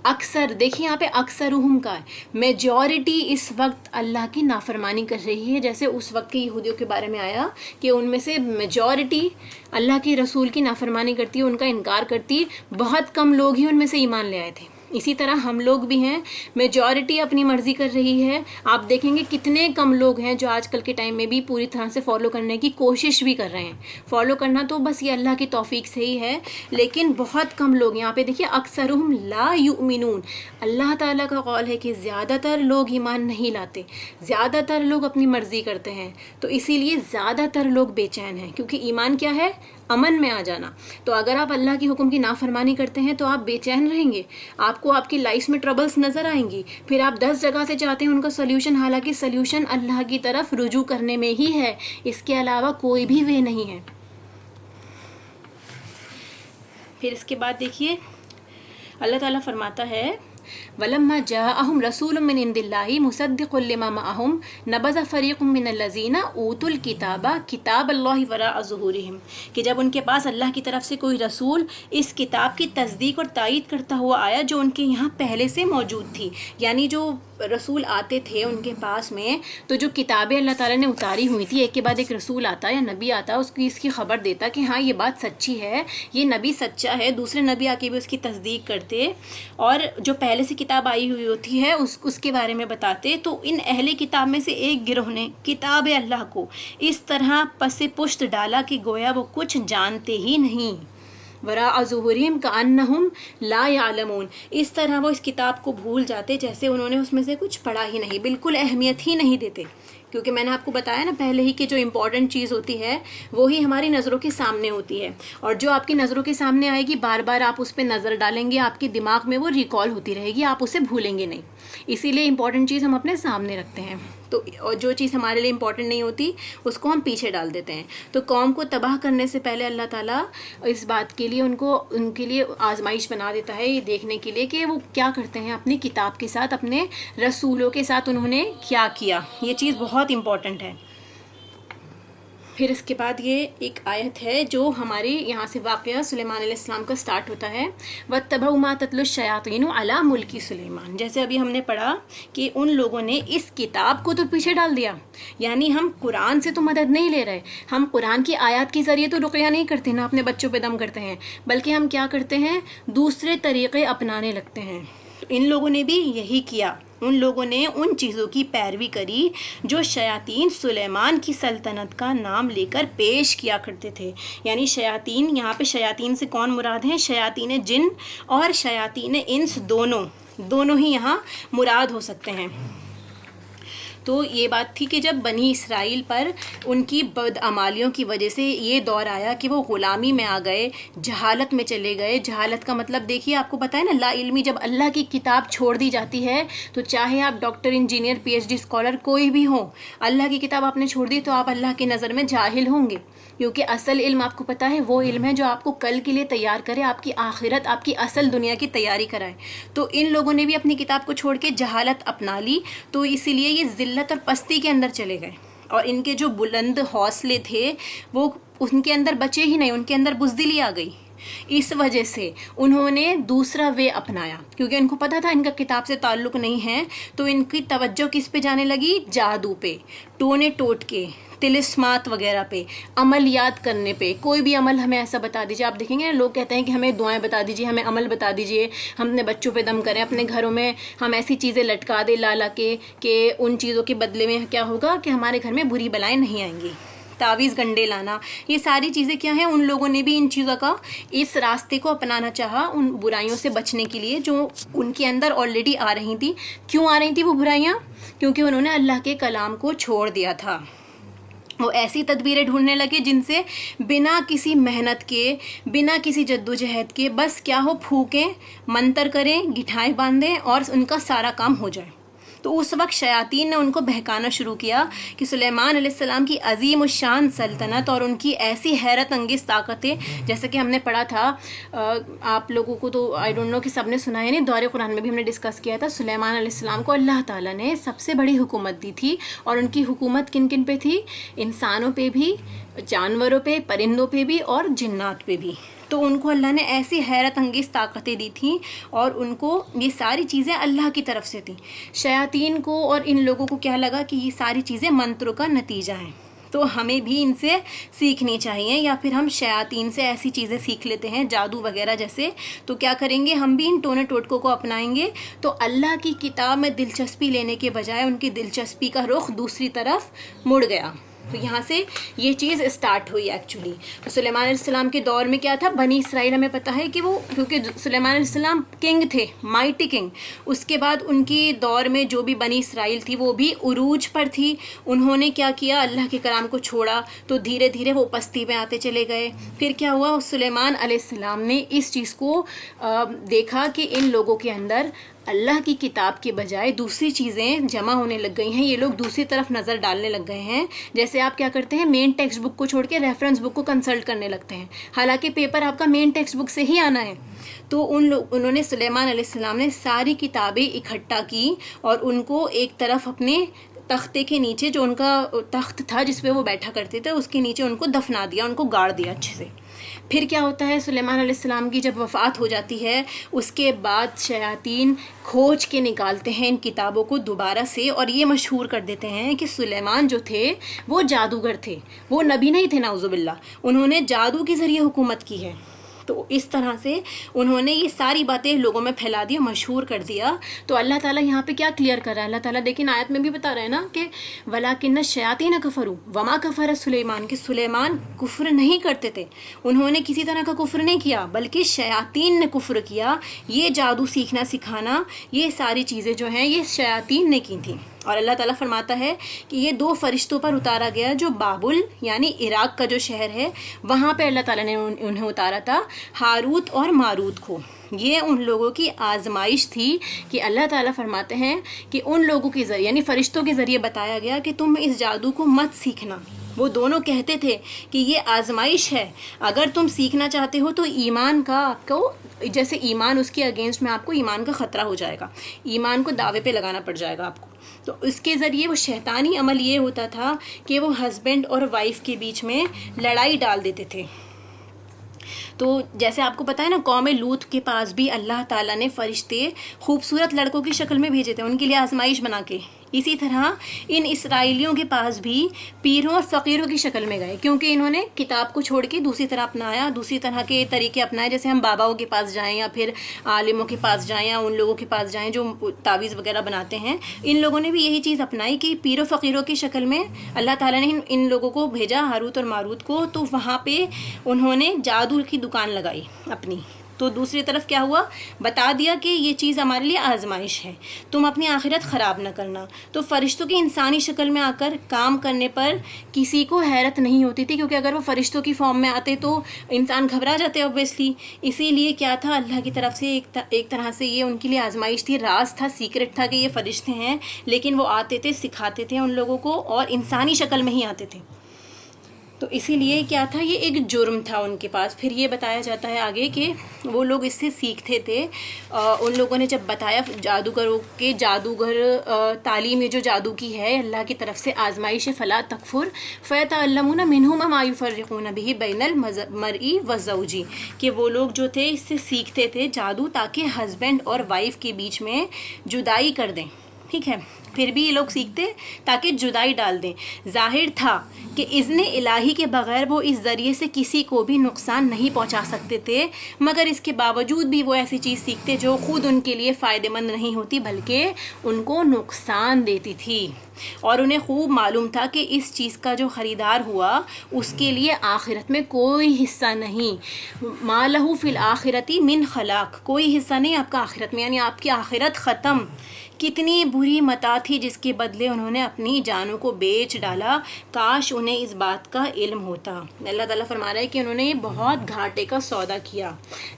اکثر دیکھیں یہاں پہ اکثرہم کا ہے، میجورٹی اس وقت اللہ کی نافرمانی کر رہی ہے، جیسے اس وقت کے یہودیوں کے بارے میں آیا کہ ان میں سے میجورٹی اللہ کے رسول کی نافرمانی کرتی ہے، ان کا انکار کرتی، بہت کم لوگ ہی ان میں سے ایمان لے آئے تھے۔ اسی طرح ہم لوگ بھی ہیں، میجورٹی اپنی مرضی کر رہی ہے۔ آپ دیکھیں گے کتنے کم لوگ ہیں جو آج کل کے ٹائم میں بھی پوری طرح سے فالو کرنے کی کوشش بھی کر رہے ہیں۔ فالو کرنا تو بس یہ اللہ کی توفیق سے ہی ہے، لیکن بہت کم لوگ، یہاں پہ دیکھیے اکثرہم لا یؤمنون، اللہ تعالیٰ کا قول ہے کہ زیادہ تر لوگ ایمان نہیں لاتے، زیادہ تر لوگ اپنی مرضی کرتے ہیں، تو اسی لیے زیادہ تر لوگ بے چین ہیں، کیونکہ ایمان کیا ہے، امن میں آ جانا۔ تو اگر آپ اللہ کی حکم کی نافرمانی کرتے ہیں تو آپ بے چین رہیں گے، آپ کو آپ کی لائف میں ٹربلز نظر آئیں گی، پھر آپ 10 جگہ سے چاہتے ہیں ان کا سلیوشن، حالانکہ سلیوشن اللہ کی طرف رجوع کرنے میں ہی ہے، اس کے علاوہ کوئی بھی وے نہیں ہے۔ پھر اس کے بعد دیکھیے اللہ تعالیٰ فرماتا ہے وَلَمَّا جَاءَهُمْ رَسُولٌ مِّنْ عِندِ اللَّهِ مُصَدِّقٌ لِّمَا مَعَهُمْ نَبَذَ فَرِيقٌ مِّنَ الَّذِينَ أُوتُوا الْكِتَابَ كِتَابَ اللَّهِ وَرَاءَ ظُهُورِهِمْ، کہ جب ان کے پاس اللہ کی طرف سے کوئی رسول اس کتاب کی تصدیق اور تائید کرتا ہوا آیا جو ان کے یہاں پہلے سے موجود تھی، یعنی جو رسول آتے تھے ان کے پاس میں، تو جو کتابیں اللہ تعالیٰ نے اتاری ہوئی تھی، ایک کے بعد ایک رسول آتا یا نبی آتا، اس کی خبر دیتا کہ ہاں یہ بات سچی ہے، یہ نبی سچا ہے، دوسرے نبی آ کے بھی اس کی تصدیق کرتے، اور جو پہلے سے کتاب آئی ہوئی ہوتی ہے اس کے بارے میں بتاتے۔ تو ان اہل کتاب میں سے ایک گروہ نے کتاب اللہ کو اس طرح پس پشت ڈالا کہ گویا وہ کچھ جانتے ہی نہیں، وراء ظہورہم کأنہم لا یعلمون، اس طرح وہ اس کتاب کو بھول جاتے جیسے انہوں نے اس میں سے کچھ پڑھا ہی نہیں، بالکل اہمیت ہی نہیں دیتے۔ کیونکہ میں نے آپ کو بتایا نا پہلے ہی کہ جو امپورٹنٹ چیز ہوتی ہے وہی ہماری نظروں کے سامنے ہوتی ہے، اور جو آپ کی نظروں کے سامنے آئے گی بار بار آپ اس پہ نظر ڈالیں گے، آپ کے دماغ میں وہ ریکال ہوتی رہے گی، آپ اسے بھولیں گے نہیں، اسی لیے امپورٹنٹ چیز ہم اپنے سامنے رکھتے ہیں۔ تو اور جو چیز ہمارے لیے امپورٹنٹ نہیں ہوتی اس کو ہم پیچھے ڈال دیتے ہیں. تو قوم کو تباہ کرنے سے پہلے اللہ تعالیٰ اس بات کے لیے ان کے لیے آزمائش بنا دیتا ہے، یہ دیکھنے کے لیے کہ وہ کیا کرتے ہیں اپنی کتاب کے ساتھ، اپنے رسولوں کے ساتھ انہوں نے کیا کیا. یہ چیز بہت امپورٹنٹ ہے. پھر اس کے بعد یہ ایک آیت ہے جو ہماری یہاں سے واقعہ سلیمان علیہ السلام کا سٹارٹ ہوتا ہے. وَاتَّبَعُوا مَا تَتْلُو الشَّيَاطِينُ عَلَىٰ مُلْكِ سلیمان. جیسے ابھی ہم نے پڑھا کہ ان لوگوں نے اس کتاب کو تو پیچھے ڈال دیا، یعنی ہم قرآن سے تو مدد نہیں لے رہے، ہم قرآن کی آیات کے ذریعے تو رقیہ نہیں کرتے، نہ اپنے بچوں پہ دم کرتے ہیں، بلکہ ہم کیا کرتے ہیں، دوسرے طریقے اپنانے لگتے ہیں. ان لوگوں نے بھی یہی کیا. ان لوگوں نے ان چیزوں کی پیروی کری جو شیاطین سلیمان کی سلطنت کا نام لے کر پیش کیا کرتے تھے. یعنی شیاطین، یہاں پہ شیاطین سے کون مراد ہیں؟ شیاطین جن اور شیاطین انس، دونوں ہی یہاں مراد ہو سکتے ہیں. تو یہ بات تھی کہ جب بنی اسرائیل پر ان کی بدعمالیوں کی وجہ سے یہ دور آیا کہ وہ غلامی میں آ گئے، جہالت میں چلے گئے. جہالت کا مطلب دیکھیے، آپ کو پتہ ہے نا، لا علمی. جب اللہ کی کتاب چھوڑ دی جاتی ہے تو چاہے آپ doctor, engineer, P H D scholar کوئی بھی ہو، اللہ کی کتاب آپ نے چھوڑ دی تو آپ اللہ کی نظر میں جاہل ہوں گے. کیونکہ اصل علم آپ کو پتہ ہے وہ علم ہے جو آپ کو کل کے لیے تیار کرے، آپ کی آخرت، آپ کی اصل دنیا کی تیاری کرائے. تو ان لوگوں نے بھی اپنی کتاب کو چھوڑ کے جہالت اپنا لی، تو اسی لیے یہ ذلت اور پستی کے اندر چلے گئے. اور ان کے جو بلند حوصلے تھے وہ ان کے اندر بچے ہی نہیں، ان کے اندر بزدلی آ گئی. اس وجہ سے انہوں نے دوسرا وے اپنایا، کیونکہ ان کو پتہ تھا ان کا کتاب سے تعلق نہیں ہے. تو ان کی توجہ کس پہ جانے لگی؟ جادو پہ، ٹونے ٹوٹ کے، تلسمات وغیرہ پہ، عملیات کرنے پہ. کوئی بھی عمل ہمیں ایسا بتا دیجیے. آپ دیکھیں گے لوگ کہتے ہیں کہ ہمیں دعائیں بتا دیجیے، ہمیں عمل بتا دیجیے، ہم اپنے بچوں پہ دم کریں، اپنے گھروں میں ہم ایسی چیزیں لٹکا دیں لا کے کہ ان چیزوں کے بدلے میں کیا ہوگا کہ ہمارے گھر میں بری بلائیں نہیں آئیں گی. تعویذ گنڈے لانا، یہ ساری چیزیں کیا ہیں؟ ان لوگوں نے بھی ان چیزوں کا، اس راستے کو اپنانا چاہا ان برائیوں سے بچنے کے لیے جو ان کے اندر آلریڈی آ رہی تھی. کیوں آ رہی تھی وہ برائیاں؟ کیونکہ انہوں نے اللہ کے کلام کو چھوڑ دیا تھا. وہ ایسی تدبیریں ڈھونڈنے لگے جن سے بنا کسی محنت کے، بنا کسی جدوجہد کے، بس کیا ہو، پھونکیں، منتر کریں، گٹھائیں باندھیں اور ان کا سارا کام ہو جائے. تو اس وقت شیاطین نے ان کو بہکانا شروع کیا کہ سلیمان علیہ السلام کی عظیم الشان سلطنت اور ان کی ایسی حیرت انگیز طاقتیں، جیسے کہ ہم نے پڑھا تھا، آپ لوگوں کو تو آئی ڈونٹ نو کہ سب نے سنا ہے نہیں، دور قرآن میں بھی ہم نے ڈسکس کیا تھا. سلیمان علیہ السلام کو اللہ تعالیٰ نے سب سے بڑی حکومت دی تھی، اور ان کی حکومت کن کن پہ تھی؟ انسانوں پہ بھی، جانوروں پہ، پرندوں پہ بھی اور جنات پہ بھی. تو ان کو اللہ نے ایسی حیرت انگیز طاقتیں دی تھیں، اور ان کو یہ ساری چیزیں اللہ کی طرف سے تھیں. شیاطین کو اور ان لوگوں کو کیا لگا کہ یہ ساری چیزیں منتروں کا نتیجہ ہیں، تو ہمیں بھی ان سے سیکھنی چاہیے، یا پھر ہم شیاطین سے ایسی چیزیں سیکھ لیتے ہیں جادو وغیرہ جیسے. تو کیا کریں گے؟ ہم بھی ان ٹونے ٹوٹکوں کو اپنائیں گے. تو اللہ کی کتاب میں دلچسپی لینے کے بجائے ان کی دلچسپی کا رخ دوسری طرف مڑ گیا. تو یہاں سے یہ چیز اسٹارٹ ہوئی ایکچولی. سلیمان علیہ السلام کے دور میں کیا تھا؟ بنی اسرائیل، ہمیں پتہ ہے کہ وہ، کیونکہ سلیمان علیہ السلام کنگ تھے، مائٹی کنگ. اس کے بعد ان کی دور میں جو بھی بنی اسرائیل تھی وہ بھی عروج پر تھی. انہوں نے کیا کیا؟ اللہ کے کلام کو چھوڑا، تو دھیرے دھیرے وہ پستی میں آتے چلے گئے. پھر کیا ہوا؟ سلیمان علیہ السلام نے اس چیز کو دیکھا کہ ان لوگوں کے اندر اللہ کی کتاب کے بجائے دوسری چیزیں جمع ہونے لگ گئی ہیں، یہ لوگ دوسری طرف نظر ڈالنے لگ گئے ہیں. جیسے آپ کیا کرتے ہیں؟ مین ٹیکسٹ بک کو چھوڑ کے ریفرنس بک کو کنسلٹ کرنے لگتے ہیں، حالانکہ پیپر آپ کا مین ٹیکسٹ بک سے ہی آنا ہے. تو انہوں نے، سلیمان علیہ السلام نے ساری کتابیں اکٹھا کی اور ان کو ایک طرف اپنے تختے کے نیچے، جو ان کا تخت تھا جس پہ وہ بیٹھا کرتے تھے، اس کے نیچے ان کو دفنا دیا، ان کو گاڑ دیا اچھے سے. پھر کیا ہوتا ہے؟ سلیمان علیہ السلام کی جب وفات ہو جاتی ہے، اس کے بعد شیاطین کھوج کے نکالتے ہیں ان کتابوں کو دوبارہ سے، اور یہ مشہور کر دیتے ہیں کہ سلیمان جو تھے وہ جادوگر تھے، وہ نبی نہیں تھے، نعوذ باللہ. انہوں نے جادو کے ذریعے حکومت کی ہے. تو اس طرح سے انہوں نے یہ ساری باتیں لوگوں میں پھیلا دی، مشہور کر دیا. تو اللہ تعالیٰ یہاں پہ کیا کلیئر کر رہا ہے؟ اللہ تعالیٰ دیکھیں آیت میں بھی بتا رہے ہیں نا کہ وَلَٰكِنَّ الشَّيَاطِينَ كَفَرُوا وَمَا كَفَرَ سُلَيْمَانُ، کہ سلیمان کفر نہیں کرتے تھے، انہوں نے کسی طرح کا کفر نہیں کیا، بلکہ شیاطین نے کفر کیا. یہ جادو سیکھنا سکھانا، یہ ساری چیزیں جو ہیں یہ شیاطین نے کی تھیں. اور اللہ تعالیٰ فرماتا ہے کہ یہ 2 فرشتوں پر اتارا گیا جو بابل یعنی عراق کا جو شہر ہے وہاں پہ اللہ تعالیٰ نے انہیں اتارا تھا، ہاروت اور ماروت کو۔ یہ ان لوگوں کی آزمائش تھی کہ اللہ تعالیٰ فرماتے ہیں کہ ان لوگوں کے ذریعے یعنی فرشتوں کے ذریعے بتایا گیا کہ تم اس جادو کو مت سیکھنا۔ وہ دونوں کہتے تھے کہ یہ آزمائش ہے، اگر تم سیکھنا چاہتے ہو تو ایمان کا آپ کو جیسے ایمان اس کے اگینسٹ میں آپ کو ایمان کا خطرہ ہو جائے گا، ایمان کو دعوے پہ لگانا پڑ جائے گا آپ کو۔ تو اس کے ذریعے وہ شیطانی عمل یہ ہوتا تھا کہ وہ ہسبینڈ اور وائف کے بیچ میں لڑائی ڈال دیتے تھے۔ تو جیسے آپ کو پتہ ہے نا، قوم لوط کے پاس بھی اللہ تعالیٰ نے فرشتے خوبصورت لڑکوں کی شکل میں بھیجے تھے ان کے لیے آزمائش بنا کے، اسی طرح ان اسرائیلیوں کے پاس بھی پیروں اور فقیروں کی شکل میں گئے، کیونکہ انہوں نے کتاب کو چھوڑ کے دوسری طرح اپنایا، دوسری طرح کے طریقے اپنائے، جیسے ہم باباؤں کے پاس جائیں یا پھر عالموں کے پاس جائیں یا ان لوگوں کے پاس جائیں جو تعویذ وغیرہ بناتے ہیں۔ ان لوگوں نے بھی یہی چیز اپنائی کہ پیر و فقیروں کی شکل میں اللہ تعالیٰ نے ان لوگوں کو بھیجا، ہاروت اور ماروت کو، تو وہاں پہ انہوں نے جادو کی دکان لگائی اپنی۔ تو دوسری طرف کیا ہوا، بتا دیا کہ یہ چیز ہمارے لیے آزمائش ہے، تم اپنی آخرت خراب نہ کرنا۔ تو فرشتوں کی انسانی شکل میں آ کر کام کرنے پر کسی کو حیرت نہیں ہوتی تھی، کیونکہ اگر وہ فرشتوں کی فارم میں آتے تو انسان گھبرا جاتے اوبویسلی۔ اسی لیے کیا تھا، اللہ کی طرف سے ایک طرح سے یہ ان کے لیے آزمائش تھی، راز تھا، سیکرٹ تھا کہ یہ فرشتے ہیں، لیکن وہ آتے تھے، سکھاتے تھے ان لوگوں کو اور انسانی شکل میں ہی آتے تھے۔ تو اسی لیے کیا تھا، یہ ایک جرم تھا ان کے پاس۔ پھر یہ بتایا جاتا ہے آگے کہ وہ لوگ اس سے سیکھتے تھے، ان لوگوں نے جب بتایا جادوگروں کے جادوگر تعلیم یہ جو جادو کی ہے اللہ کی طرف سے آزمائش فلا تکفر فیتعلمون منہم ما یفرقون به بین المرء والزوج، کہ وہ لوگ جو تھے اس سے سیکھتے تھے جادو تاکہ ہسبینڈ اور وائف کے بیچ میں جدائی کر دیں، ٹھیک ہے، پھر بھی یہ لوگ سیکھتے تاکہ جدائی ڈال دیں۔ ظاہر تھا کہ اذن الہی کے بغیر وہ اس ذریعے سے کسی کو بھی نقصان نہیں پہنچا سکتے تھے، مگر اس کے باوجود بھی وہ ایسی چیز سیکھتے جو خود ان کے لیے فائدہ مند نہیں ہوتی بلکہ ان کو نقصان دیتی تھی، اور انہیں خوب معلوم تھا کہ اس چیز کا جو خریدار ہوا اس کے لیے آخرت میں کوئی حصہ نہیں، ما لہ فی الآخرۃ من خلاق، کوئی حصہ نہیں آپ کا آخرت میں، یعنی آپ کی آخرت ختم۔ کتنی بری متاع تھی جس کے بدلے انہوں نے اپنی جانوں کو بیچ ڈالا، کاش انہیں اس بات کا علم ہوتا۔ اللہ تعالیٰ فرما رہا ہے کہ انہوں نے بہت گھاٹے کا سودا کیا۔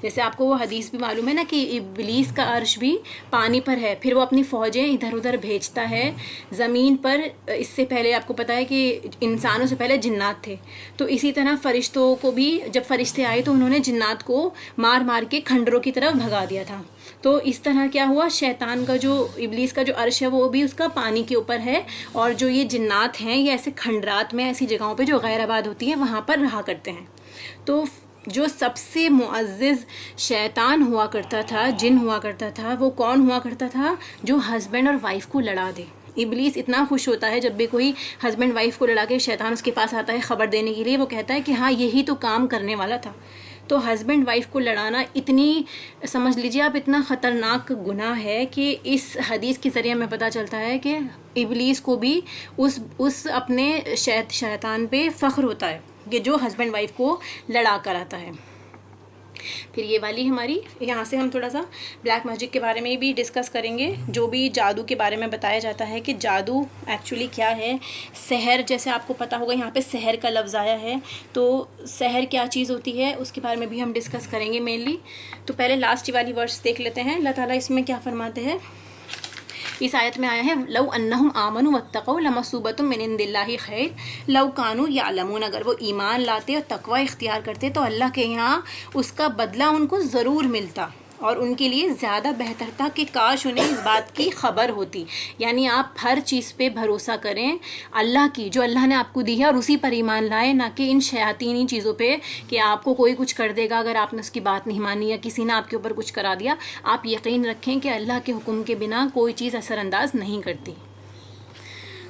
جیسے آپ کو وہ حدیث بھی معلوم ہے نا کہ ابلیس کا عرش بھی پانی پر ہے، پھر وہ اپنی فوجیں ادھر ادھر بھیجتا ہے زمین پر۔ اس سے پہلے آپ کو پتہ ہے کہ انسانوں سے پہلے جنات تھے، تو اسی طرح فرشتوں کو بھی جب فرشتے آئے تو انہوں نے جنات کو مار مار کے کھنڈروں کی طرف بھگا دیا تھا۔ تو اس طرح کیا ہوا، شیطان کا جو ابلیس کا جو عرش ہے وہ بھی اس کا پانی کے اوپر ہے، اور جو یہ جنات ہیں یہ ایسے کھنڈرات میں ایسی جگہوں پہ جو غیر آباد ہوتی ہیں وہاں پر رہا کرتے ہیں۔ تو جو سب سے معزز شیطان ہوا کرتا تھا، جن ہوا کرتا تھا، وہ کون ہوا کرتا تھا، جو ہسبینڈ اور وائف کو لڑا دے۔ ابلیس اتنا خوش ہوتا ہے جب بھی کوئی ہسبینڈ وائف کو لڑا کے شیطان اس کے پاس آتا ہے خبر دینے کے لیے، وہ کہتا ہے کہ ہاں یہی تو کام کرنے والا تھا۔ تو ہسبینڈ وائف کو لڑانا اتنی، سمجھ لیجیے آپ، اتنا خطرناک گناہ ہے کہ اس حدیث کے ذریعے ہمیں پتہ چلتا ہے کہ ابلیس کو بھی اس اپنے شیطان پہ فخر ہوتا ہے کہ جو ہسبینڈ وائف کو لڑا کر آتا ہے۔ پھر یہ والی ہماری، یہاں سے ہم تھوڑا سا بلیک میجک کے بارے میں بھی ڈسکس کریں گے، جو بھی جادو کے بارے میں بتایا جاتا ہے کہ جادو ایکچولی کیا ہے۔ سحر، جیسے آپ کو پتہ ہوگا یہاں پہ سحر کا لفظ آیا ہے، تو سحر کیا چیز ہوتی ہے اس کے بارے میں بھی ہم ڈسکس کریں گے مینلی۔ تو پہلے لاسٹ والی ورس دیکھ لیتے ہیں، اللہ تعالیٰ اس میں کیا فرماتے ہیں۔ اس آیت میں آیا ہے لو انہم آمنوا واتقوا لمثوبۃ من عند اللہ خیر لو کانوا یعلمون، اگر وہ ایمان لاتے اور تقوی اختیار کرتے تو اللہ کے یہاں اس کا بدلہ ان کو ضرور ملتا، اور ان کے لیے زیادہ بہتر تھا کہ کاش انہیں اس بات کی خبر ہوتی۔ یعنی آپ ہر چیز پہ بھروسہ کریں اللہ کی، جو اللہ نے آپ کو دی ہے، اور اسی پر ایمان لائیں، نہ کہ ان شیاطینی چیزوں پہ کہ آپ کو کوئی کچھ کر دے گا اگر آپ نے اس کی بات نہیں مانی یا کسی نے آپ کے اوپر کچھ کرا دیا۔ آپ یقین رکھیں کہ اللہ کے حکم کے بنا کوئی چیز اثر انداز نہیں کرتی۔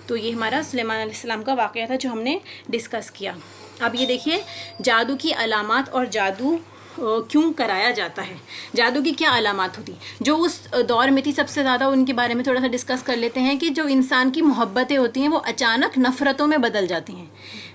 تو یہ ہمارا سلیمان علیہ السلام کا واقعہ تھا جو ہم نے ڈسکس کیا۔ اب یہ دیکھیے جادو کی علامات اور جادو کیوں کرایا جاتا ہے، جادو کی کیا علامات ہوتی جو اس دور میں تھی۔ سب سے زیادہ ان کے بارے میں تھوڑا سا ڈسکس کر لیتے ہیں کہ جو انسان کی محبتیں ہوتی ہیں وہ اچانک نفرتوں میں بدل جاتی ہیں۔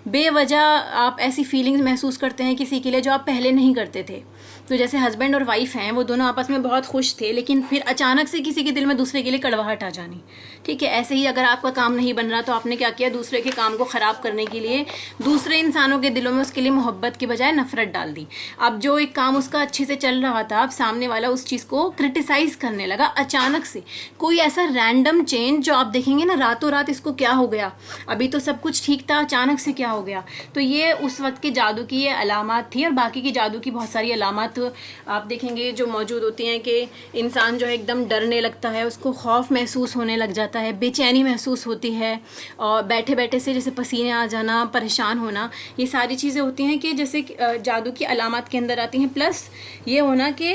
بے وجہ آپ ایسی فیلنگز محسوس کرتے ہیں کسی کے لیے جو آپ پہلے نہیں کرتے تھے. تو جیسے ہسبینڈ اور وائف ہیں, وہ دونوں آپس میں بہت خوش تھے, لیکن پھر اچانک سے کسی کے دل میں دوسرے کے لیے کڑواہٹ آ جانی. ٹھیک ہے, ایسے ہی اگر آپ کا کام نہیں بن رہا تو آپ نے کیا کیا, دوسرے کے کام کو خراب کرنے کے لیے دوسرے انسانوں کے دلوں میں اس کے لیے محبت کی بجائے نفرت ڈال دی. اب جو ایک کام اس کا اچھے سے چل رہا تھا, اب سامنے والا اس چیز کو کرٹیسائز کرنے لگا اچانک سے. کوئی ایسا رینڈم چینج جو آپ دیکھیں گے نا راتوں رات اس کو کیا ہو گیا, ابھی تو سب کچھ ٹھیک تھا, اچانک سے کیا ہو گیا. تو یہ اس وقت کے جادو کی یہ علامات تھی, اور باقی کی جادو کی بہت ساری علامات آپ دیکھیں گے جو موجود ہوتی ہیں کہ انسان جو ہے ایک دم ڈرنے لگتا ہے, اس کو خوف محسوس ہونے لگ جاتا ہے, بے چینی محسوس ہوتی ہے, اور بیٹھے بیٹھے سے جیسے پسینے آ جانا, پریشان ہونا, یہ ساری چیزیں ہوتی ہیں کہ جیسے جادو کی علامات کے اندر آتی ہیں. پلس یہ ہونا کہ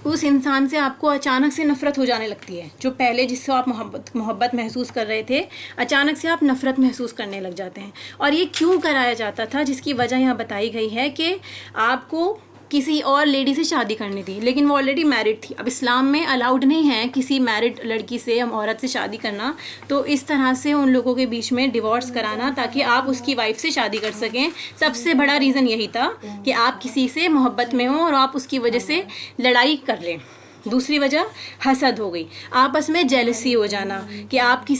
اس انسان سے آپ کو اچانک سے نفرت ہو جانے لگتی ہے. جو پہلے جس سے آپ محبت محسوس کر رہے تھے, اچانک سے آپ نفرت محسوس کرنے لگ جاتے ہیں. اور یہ کیوں کرایا جاتا تھا, جس کی وجہ یہاں بتائی گئی ہے کہ آپ کو کسی اور لیڈی سے شادی کرنی تھی, لیکن وہ آلریڈی میرڈ تھی. اب اسلام میں الاؤڈ نہیں ہے کسی میرڈ لڑکی سے ہم عورت سے شادی کرنا, تو اس طرح سے ان لوگوں کے بیچ میں ڈیورس کرانا تاکہ آپ اس کی وائف سے شادی کر سکیں. سب سے بڑا ریزن یہی تھا کہ آپ کسی سے محبت میں ہوں اور آپ اس کی وجہ سے لڑائی کر لیں. دوسری وجہ حسد ہو گئی, آپس میں جیلسی ہو جانا, کہ آپ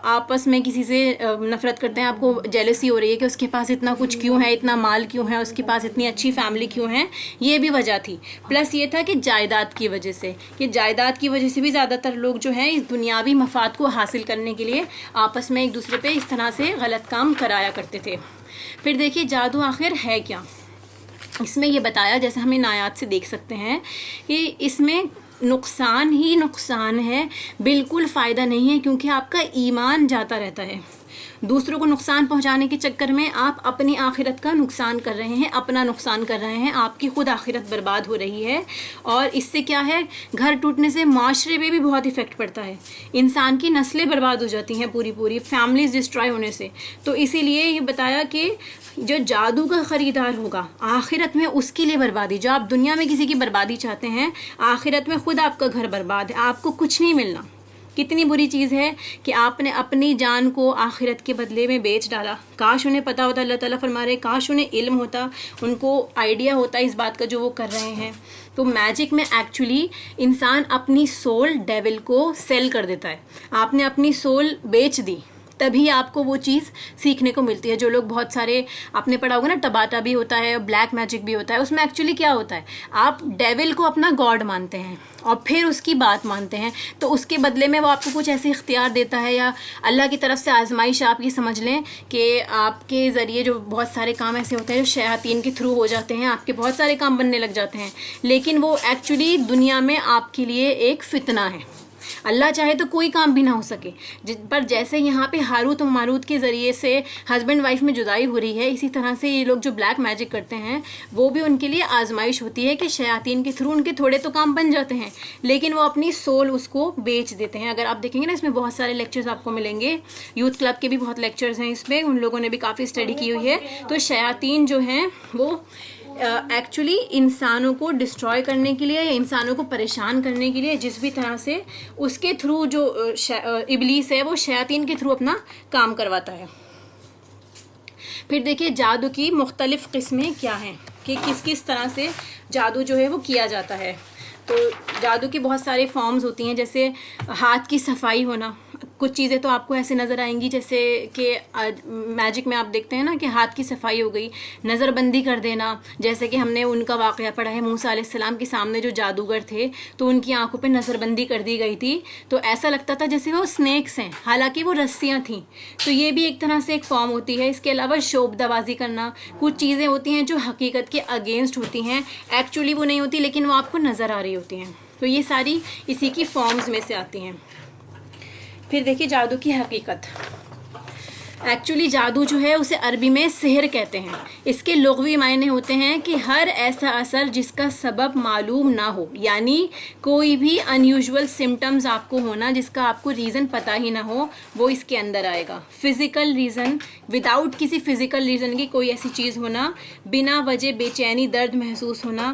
آپس میں کسی سے نفرت کرتے ہیں, آپ کو جیلسی ہو رہی ہے کہ اس کے پاس اتنا کچھ کیوں ہے, اتنا مال کیوں ہے, اس کے پاس اتنی اچھی فیملی کیوں ہے, یہ بھی وجہ تھی. پلس یہ تھا کہ جائیداد کی وجہ سے, کہ جائیداد کی وجہ سے بھی زیادہ تر لوگ جو ہیں اس دنیاوی مفاد کو حاصل کرنے کے لیے آپس میں ایک دوسرے پہ اس طرح سے غلط کام کرایا کرتے تھے. پھر دیکھیے جادو آخر ہے کیا. اس میں یہ بتایا, جیسے ہم ان آیات سے دیکھ سکتے ہیں کہ اس میں نقصان ہی نقصان ہے, بالکل فائدہ نہیں ہے, کیونکہ آپ کا ایمان جاتا رہتا ہے. دوسروں کو نقصان پہنچانے کے چکر میں آپ اپنی آخرت کا نقصان کر رہے ہیں, اپنا نقصان کر رہے ہیں, آپ کی خود آخرت برباد ہو رہی ہے. اور اس سے کیا ہے, گھر ٹوٹنے سے معاشرے پہ بھی بہت افیکٹ پڑتا ہے, انسان کی نسلیں برباد ہو جاتی ہیں, پوری فیملیز ڈسٹرائے ہونے سے. تو اسی لیے یہ بتایا کہ جو جادو کا خریدار ہوگا آخرت میں اس کے لیے بربادی. جو آپ دنیا میں کسی کی بربادی چاہتے ہیں, آخرت میں خود آپ کا گھر برباد ہے, آپ کو کچھ نہیں ملنا. کتنی بری چیز ہے کہ آپ نے اپنی جان کو آخرت کے بدلے میں بیچ ڈالا. کاش انہیں پتا ہوتا, اللہ تعالیٰ فرما رہے کاش انہیں علم ہوتا, ان کو آئیڈیا ہوتا اس بات کا جو وہ کر رہے ہیں. تو میجک میں ایکچولی انسان اپنی سول ڈیول کو سیل کر دیتا ہے. آپ نے اپنی سول بیچ دی, تبھی آپ کو وہ چیز سیکھنے کو ملتی ہے. جو لوگ بہت سارے آپ نے پڑھا ہوگا نا, ٹباٹا بھی ہوتا ہے, بلیک میجک بھی ہوتا ہے, اس میں ایکچولی کیا ہوتا ہے, آپ ڈیول کو اپنا گاڈ مانتے ہیں اور پھر اس کی بات مانتے ہیں, تو اس کے بدلے میں وہ آپ کو کچھ ایسے اختیار دیتا ہے, یا اللہ کی طرف سے آزمائش آپ یہ سمجھ لیں کہ آپ کے ذریعے جو بہت سارے کام ایسے ہوتے ہیں جو شیاطین کے تھرو ہو جاتے ہیں, آپ کے بہت سارے کام بننے لگ جاتے ہیں, لیکن وہ ایکچولی دنیا میں آپ کے لیے ایک فتنہ ہے. اللہ چاہے تو کوئی کام بھی نہ ہو سکے. پر جیسے یہاں پہ ہاروت و ماروت کے ذریعے سے ہسبینڈ وائف میں جدائی ہو رہی ہے, اسی طرح سے یہ لوگ جو بلیک میجک کرتے ہیں وہ بھی ان کے لیے آزمائش ہوتی ہے کہ شیاطین کے تھرو ان کے تھوڑے تو کام بن جاتے ہیں, لیکن وہ اپنی سول اس کو بیچ دیتے ہیں. اگر آپ دیکھیں گے نا, اس میں بہت سارے لیکچرز آپ کو ملیں گے, یوتھ کلب کے بھی بہت لیکچرز ہیں اس میں, ان لوگوں نے بھی کافی اسٹڈی کی ہوئی ہے. تو شیاطین جو ہیں وہ ایکچولی انسانوں کو ڈسٹرائے کرنے کے لیے یا انسانوں کو پریشان کرنے کے لیے جس بھی طرح سے اس کے تھرو جو ابلیس ہے وہ شیاطین کے تھرو اپنا کام کرواتا ہے. پھر دیکھیے جادو کی مختلف قسمیں کیا ہیں, کہ کس کس طرح سے جادو جو ہے وہ کیا جاتا ہے. تو جادو کی بہت سارے فارمز ہوتی ہیں, جیسے ہاتھ کی صفائی ہونا. کچھ چیزیں تو آپ کو ایسے نظر آئیں گی جیسے کہ میجک میں آپ دیکھتے ہیں نا کہ ہاتھ کی صفائی ہو گئی, نظر بندی کر دینا, جیسے کہ ہم نے ان کا واقعہ پڑھا ہے, موسیٰ علیہ السلام کے سامنے جو جادوگر تھے تو ان کی آنکھوں پہ نظر بندی کر دی گئی تھی, تو ایسا لگتا تھا جیسے وہ اسنیکس ہیں, حالانکہ وہ رسیاں تھیں. تو یہ بھی ایک طرح سے ایک فارم ہوتی ہے. اس کے علاوہ شوب دوازی کرنا, کچھ چیزیں ہوتی ہیں جو حقیقت کے اگینسٹ ہوتی ہیں, ایکچولی وہ نہیں ہوتی لیکن وہ آپ کو نظر آ رہی ہوتی ہیں. تو یہ ساری اسی کی فارمز میں سے آتی ہیں. پھر دیکھیے جادو کی حقیقت. ایکچولی جادو جو ہے اسے عربی میں سحر کہتے ہیں. اس کے لغوی معنی ہوتے ہیں کہ ہر ایسا اثر جس کا سبب معلوم نہ ہو, یعنی کوئی بھی ان یوزول سمٹمز آپ کو ہونا جس کا آپ کو ریزن پتہ ہی نہ ہو, وہ اس کے اندر آئے گا. فزیکل ریزن, وداؤٹ کسی فزیکل ریزن کی کوئی ایسی چیز ہونا, بنا وجہ بے چینی درد محسوس ہونا,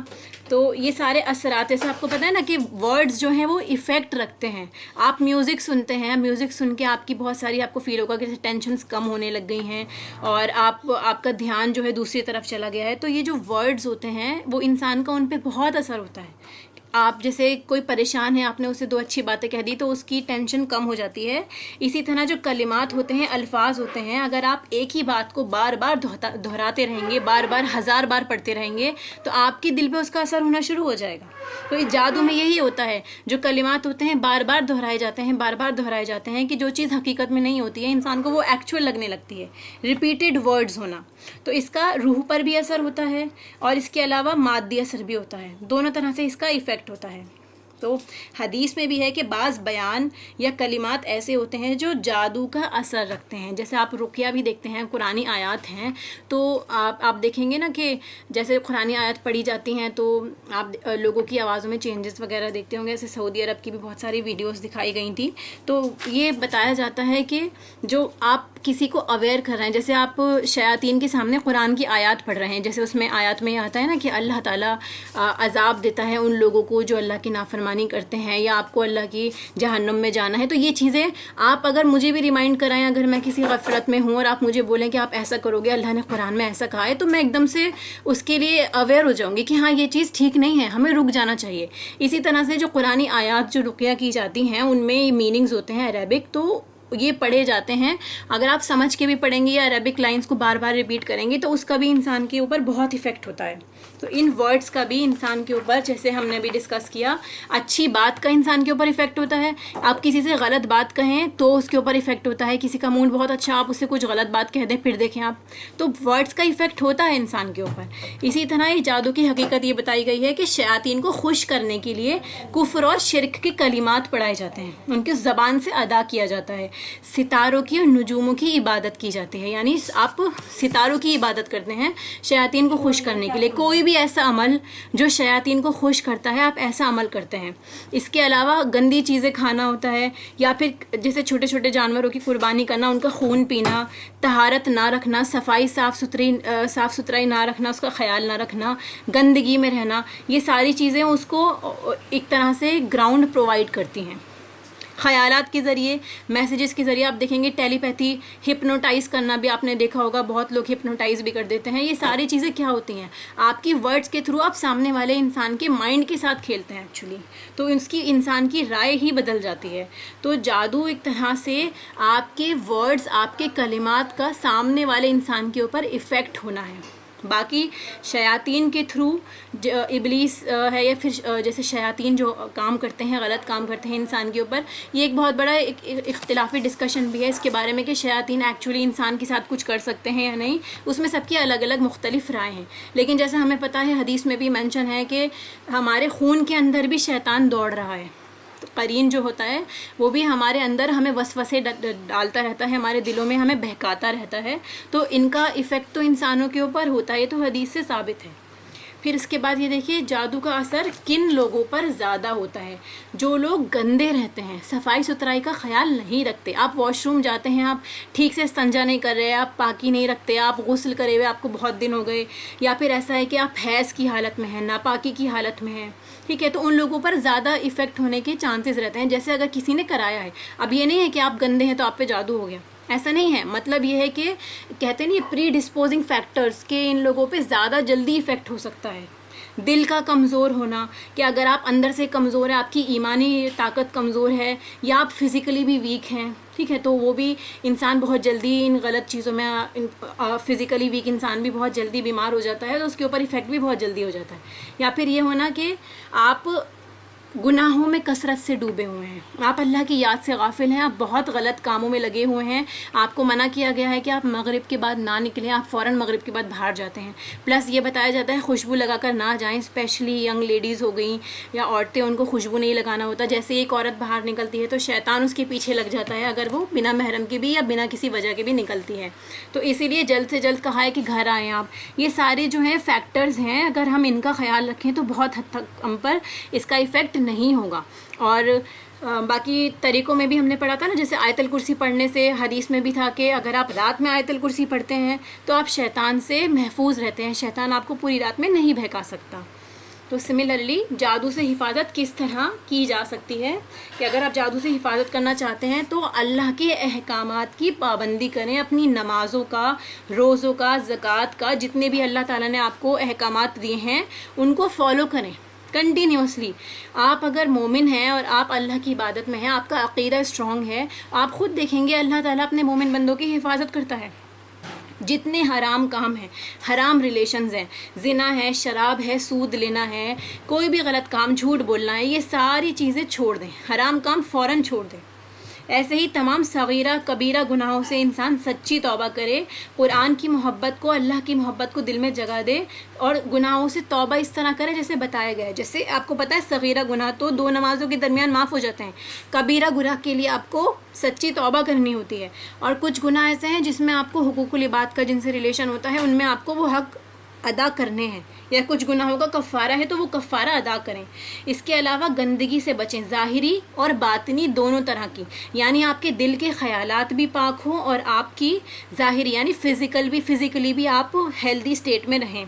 تو یہ سارے اثرات، جیسے آپ کو پتہ ہے نا کہ ورڈز جو ہیں وہ ایفیکٹ رکھتے ہیں. آپ میوزک سنتے ہیں، میوزک سن کے آپ کی بہت ساری آپ کو فیل ہوگا کہ ٹینشنز کم ہونے لگ گئی ہیں اور آپ کا دھیان جو ہے دوسری طرف چلا گیا ہے. تو یہ جو ورڈز ہوتے ہیں وہ انسان کا ان پہ بہت اثر ہوتا ہے. آپ جیسے کوئی پریشان ہے، آپ نے اسے 2 اچھی باتیں کہہ دی تو اس کی ٹینشن کم ہو جاتی ہے. اسی طرح جو کلمات ہوتے ہیں، الفاظ ہوتے ہیں، اگر آپ ایک ہی بات کو بار بار دہراتے رہیں گے، بار بار 1000 بار پڑھتے رہیں گے تو آپ کے دل پہ اس کا اثر ہونا شروع ہو جائے گا. تو اس جادو میں یہی ہوتا ہے، جو کلمات ہوتے ہیں بار بار دہرائے جاتے ہیں، بار بار دہرائے جاتے ہیں کہ جو چیز حقیقت میں نہیں ہوتی ہے انسان کو وہ ایکچوئل لگنے لگتی ہے. ریپیٹڈ ورڈز ہونا، تو اس کا روح پر بھی اثر ہوتا ہے اور اس کے علاوہ مادی اثر بھی ہوتا ہے. دونوں طرح سے اس کا ایفیکٹ ہوتا ہے. تو حدیث میں بھی ہے کہ بعض بیان یا کلمات ایسے ہوتے ہیں جو جادو کا اثر رکھتے ہیں. جیسے آپ رقیہ بھی دیکھتے ہیں، قرآنی آیات ہیں تو آپ دیکھیں گے نا کہ جیسے قرآنی آیات پڑھی جاتی ہیں تو آپ لوگوں کی آوازوں میں چینجز وغیرہ دیکھتے ہوں گے. جیسے سعودی عرب کی بھی بہت ساری ویڈیوز دکھائی گئی تھیں. تو یہ بتایا جاتا ہے کہ جو آپ کسی کو اویئر کر رہے ہیں، جیسے آپ شیاطین کے سامنے قرآن کی آیات پڑھ رہے ہیں، جیسے اس میں آیات میں آتا ہے نا کہ اللہ تعالیٰ عذاب دیتا ہے ان لوگوں کو جو اللہ کی نافرمانی کرتے ہیں، یا آپ کو اللہ کی جہنم میں جانا ہے. تو یہ چیزیں آپ اگر مجھے بھی ریمائنڈ کرائیں، اگر میں کسی غفلت میں ہوں اور آپ مجھے بولیں کہ آپ ایسا کرو گے، اللہ نے قرآن میں ایسا کہا ہے، تو میں ایک دم سے اس کے لیے اویئر ہو جاؤں گی کہ ہاں یہ چیز ٹھیک نہیں ہے، ہمیں رک جانا چاہیے. اسی طرح سے جو قرآنی آیات جو رقیہ کی جاتی ہیں ان میں میننگز ہوتے ہیں عربک، تو یہ پڑھے جاتے ہیں. اگر آپ سمجھ کے بھی پڑھیں گے یا عربک لائنز کو بار بار ریپیٹ کریں گے تو اس کا بھی انسان کے اوپر بہت ایفیکٹ ہوتا ہے. تو ان ورڈز کا بھی انسان کے اوپر، جیسے ہم نے بھی ڈسکس کیا، اچھی بات کا انسان کے اوپر ایفیکٹ ہوتا ہے. آپ کسی سے غلط بات کہیں تو اس کے اوپر ایفیکٹ ہوتا ہے. کسی کا موڈ بہت اچھا، آپ اس سے کچھ غلط بات کہہ دیں، پھر دیکھیں آپ، تو ورڈز کا ایفیکٹ ہوتا ہے انسان کے اوپر. اسی طرح یہ جادو کی حقیقت یہ بتائی گئی ہے کہ شیاطین کو خوش کرنے کے لیے کفر اور شرک کے کلمات پڑھائے جاتے ہیں، ان کی زبان سے ادا کیا جاتا ہے. ستاروں کی اور نجوموں کی عبادت کی جاتی ہے، یعنی آپ ستاروں کی عبادت کرتے ہیں شیاطین کو خوش کرنے کے لیے. کوئی بھی ایسا عمل جو شیاطین کو خوش کرتا ہے، آپ ایسا عمل کرتے ہیں. اس کے علاوہ گندی چیزیں کھانا ہوتا ہے، یا پھر جیسے چھوٹے چھوٹے جانوروں کی قربانی کرنا، ان کا خون پینا، طہارت نہ رکھنا، صفائی صاف ستھرائی نہ رکھنا، اس کا خیال نہ رکھنا، گندگی میں رہنا، یہ ساری چیزیں اس کو ایک طرح سے گراؤنڈ پرووائڈ کرتی ہیں. خیالات کے ذریعے، میسیجز کے ذریعے، آپ دیکھیں گے ٹیلی پیتھی، ہپنوٹائز کرنا بھی آپ نے دیکھا ہوگا، بہت لوگ ہپنوٹائز بھی کر دیتے ہیں. یہ ساری چیزیں کیا ہوتی ہیں؟ آپ کی ورڈز کے تھرو آپ سامنے والے انسان کے مائنڈ کے ساتھ کھیلتے ہیں ایکچولی، تو اس کی انسان کی رائے ہی بدل جاتی ہے. تو جادو ایک طرح سے آپ کے ورڈز، آپ کے کلمات کا سامنے والے انسان کے اوپر ایفیکٹ ہونا ہے. باقی شیاطین کے تھرو ابلیس ہے، یا پھر جیسے شیاطین جو کام کرتے ہیں، غلط کام کرتے ہیں انسان کے اوپر، یہ ایک بہت بڑا اختلافی ڈسکشن بھی ہے اس کے بارے میں کہ شیاطین ایکچولی انسان کے ساتھ کچھ کر سکتے ہیں یا نہیں. اس میں سب کی الگ الگ مختلف رائے ہیں. لیکن جیسا ہمیں پتہ ہے، حدیث میں بھی مینشن ہے کہ ہمارے خون کے اندر بھی شیطان دوڑ رہا ہے. تو قرین جو ہوتا ہے وہ بھی ہمارے اندر ہمیں وسوسے ڈالتا رہتا ہے، ہمارے دلوں میں ہمیں بہکاتا رہتا ہے. تو ان کا ایفیکٹ تو انسانوں کے اوپر ہوتا ہے، یہ تو حدیث سے ثابت ہے. پھر اس کے بعد یہ دیکھیے جادو کا اثر کن لوگوں پر زیادہ ہوتا ہے؟ جو لوگ گندے رہتے ہیں، صفائی ستھرائی کا خیال نہیں رکھتے. آپ واش روم جاتے ہیں، آپ ٹھیک سے استنجا نہیں کر رہے، آپ پاکی نہیں رکھتے، آپ غسل کرے ہوئے آپ کو بہت دن ہو گئے، یا پھر ایسا ہے کہ آپ حیض کی حالت میں ہیں، ناپاکی کی حالت میں ہیں، ٹھیک ہے، تو ان لوگوں پر زیادہ ایفیکٹ ہونے کے چانسز رہتے ہیں. جیسے اگر کسی نے کرایا ہے، اب یہ نہیں ہے کہ آپ گندے ہیں تو آپ پہ جادو ہو گیا، ایسا نہیں ہے. مطلب یہ ہے کہ کہتے ہیں نا پری ڈسپوزنگ فیکٹرز کے ان لوگوں پہ زیادہ جلدی ایفیکٹ ہو سکتا ہے. دل کا کمزور ہونا، کہ اگر آپ اندر سے کمزور ہیں، آپ کی ایمانی طاقت کمزور ہے، یا آپ فزیکلی بھی ویک ہیں، ٹھیک ہے، تو وہ بھی انسان بہت جلدی ان غلط چیزوں میں، فزیکلی ویک انسان بھی بہت جلدی بیمار ہو جاتا ہے، تو اس کے اوپر ایفیکٹ بھی بہت جلدی ہو جاتا ہے. یا پھر یہ ہونا کہ آپ گناہوں میں کثرت سے ڈوبے ہوئے ہیں، آپ اللہ کی یاد سے غافل ہیں، آپ بہت غلط کاموں میں لگے ہوئے ہیں. آپ کو منع کیا گیا ہے کہ آپ مغرب کے بعد نہ نکلیں، آپ فوراً مغرب کے بعد باہر جاتے ہیں. پلس یہ بتایا جاتا ہے خوشبو لگا کر نہ جائیں، اسپیشلی ینگ لیڈیز ہو گئیں یا عورتیں، ان کو خوشبو نہیں لگانا ہوتا. جیسے ایک عورت باہر نکلتی ہے تو شیطان اس کے پیچھے لگ جاتا ہے، اگر وہ بنا محرم کے بھی یا بنا کسی وجہ کے بھی نکلتی ہے. تو اسی لیے جلد سے جلد کہا ہے کہ گھر آئیں آپ. یہ سارے جو ہیں فیکٹرز ہیں، اگر ہم ان کا خیال رکھیں تو بہت حد تک ہم پر اس کا ایفیکٹ نہیں ہوگا. اور باقی طریقوں میں بھی ہم نے پڑھا تھا نا، جیسے آیت الکرسی پڑھنے سے حدیث میں بھی تھا کہ اگر آپ رات میں آیت الکرسی پڑھتے ہیں تو آپ شیطان سے محفوظ رہتے ہیں، شیطان آپ کو پوری رات میں نہیں بہکا سکتا. تو سملرلی جادو سے حفاظت کس طرح کی جا سکتی ہے کہ اگر آپ جادو سے حفاظت کرنا چاہتے ہیں تو اللہ کے احکامات کی پابندی کریں، اپنی نمازوں کا، روزوں کا، زکوٰۃ کا، جتنے بھی اللہ تعالیٰ نے آپ کو احکامات دیے ہیں ان کو فالو کریں کنٹینیوسلی۔ آپ اگر مومن ہیں اور آپ اللہ کی عبادت میں ہیں، آپ کا عقیدہ اسٹرانگ ہے، آپ خود دیکھیں گے اللہ تعالیٰ اپنے مومن بندوں کی حفاظت کرتا ہے۔ جتنے حرام کام ہیں، حرام ریلیشنز ہیں، زنا ہے، شراب ہے، سود لینا ہے، کوئی بھی غلط کام، جھوٹ بولنا ہے، یہ ساری چیزیں چھوڑ دیں، حرام کام فوراً چھوڑ دیں۔ ایسے ہی تمام صغیرہ کبیرہ گناہوں سے انسان سچی توبہ کرے، قرآن کی محبت کو، اللہ کی محبت کو دل میں جگہ دے، اور گناہوں سے توبہ اس طرح کرے جیسے بتایا گیا ہے۔ جیسے آپ کو پتہ ہے صغیرہ گناہ تو 2 نمازوں کے درمیان معاف ہو جاتے ہیں، کبیرہ گناہ کے لیے آپ کو سچی توبہ کرنی ہوتی ہے، اور کچھ گناہ ایسے ہیں جس میں آپ کو حقوق العباد کا جن سے ریلیشن ہوتا ہے ان میں آپ کو وہ حق ادا کرنے ہیں، یا کچھ گناہوں کا کفارہ ہے تو وہ کفارہ ادا کریں۔ اس کے علاوہ گندگی سے بچیں، ظاہری اور باطنی دونوں طرح کی، یعنی آپ کے دل کے خیالات بھی پاک ہوں اور آپ کی ظاہری یعنی فزیکلی بھی آپ ہیلدی اسٹیٹ میں رہیں۔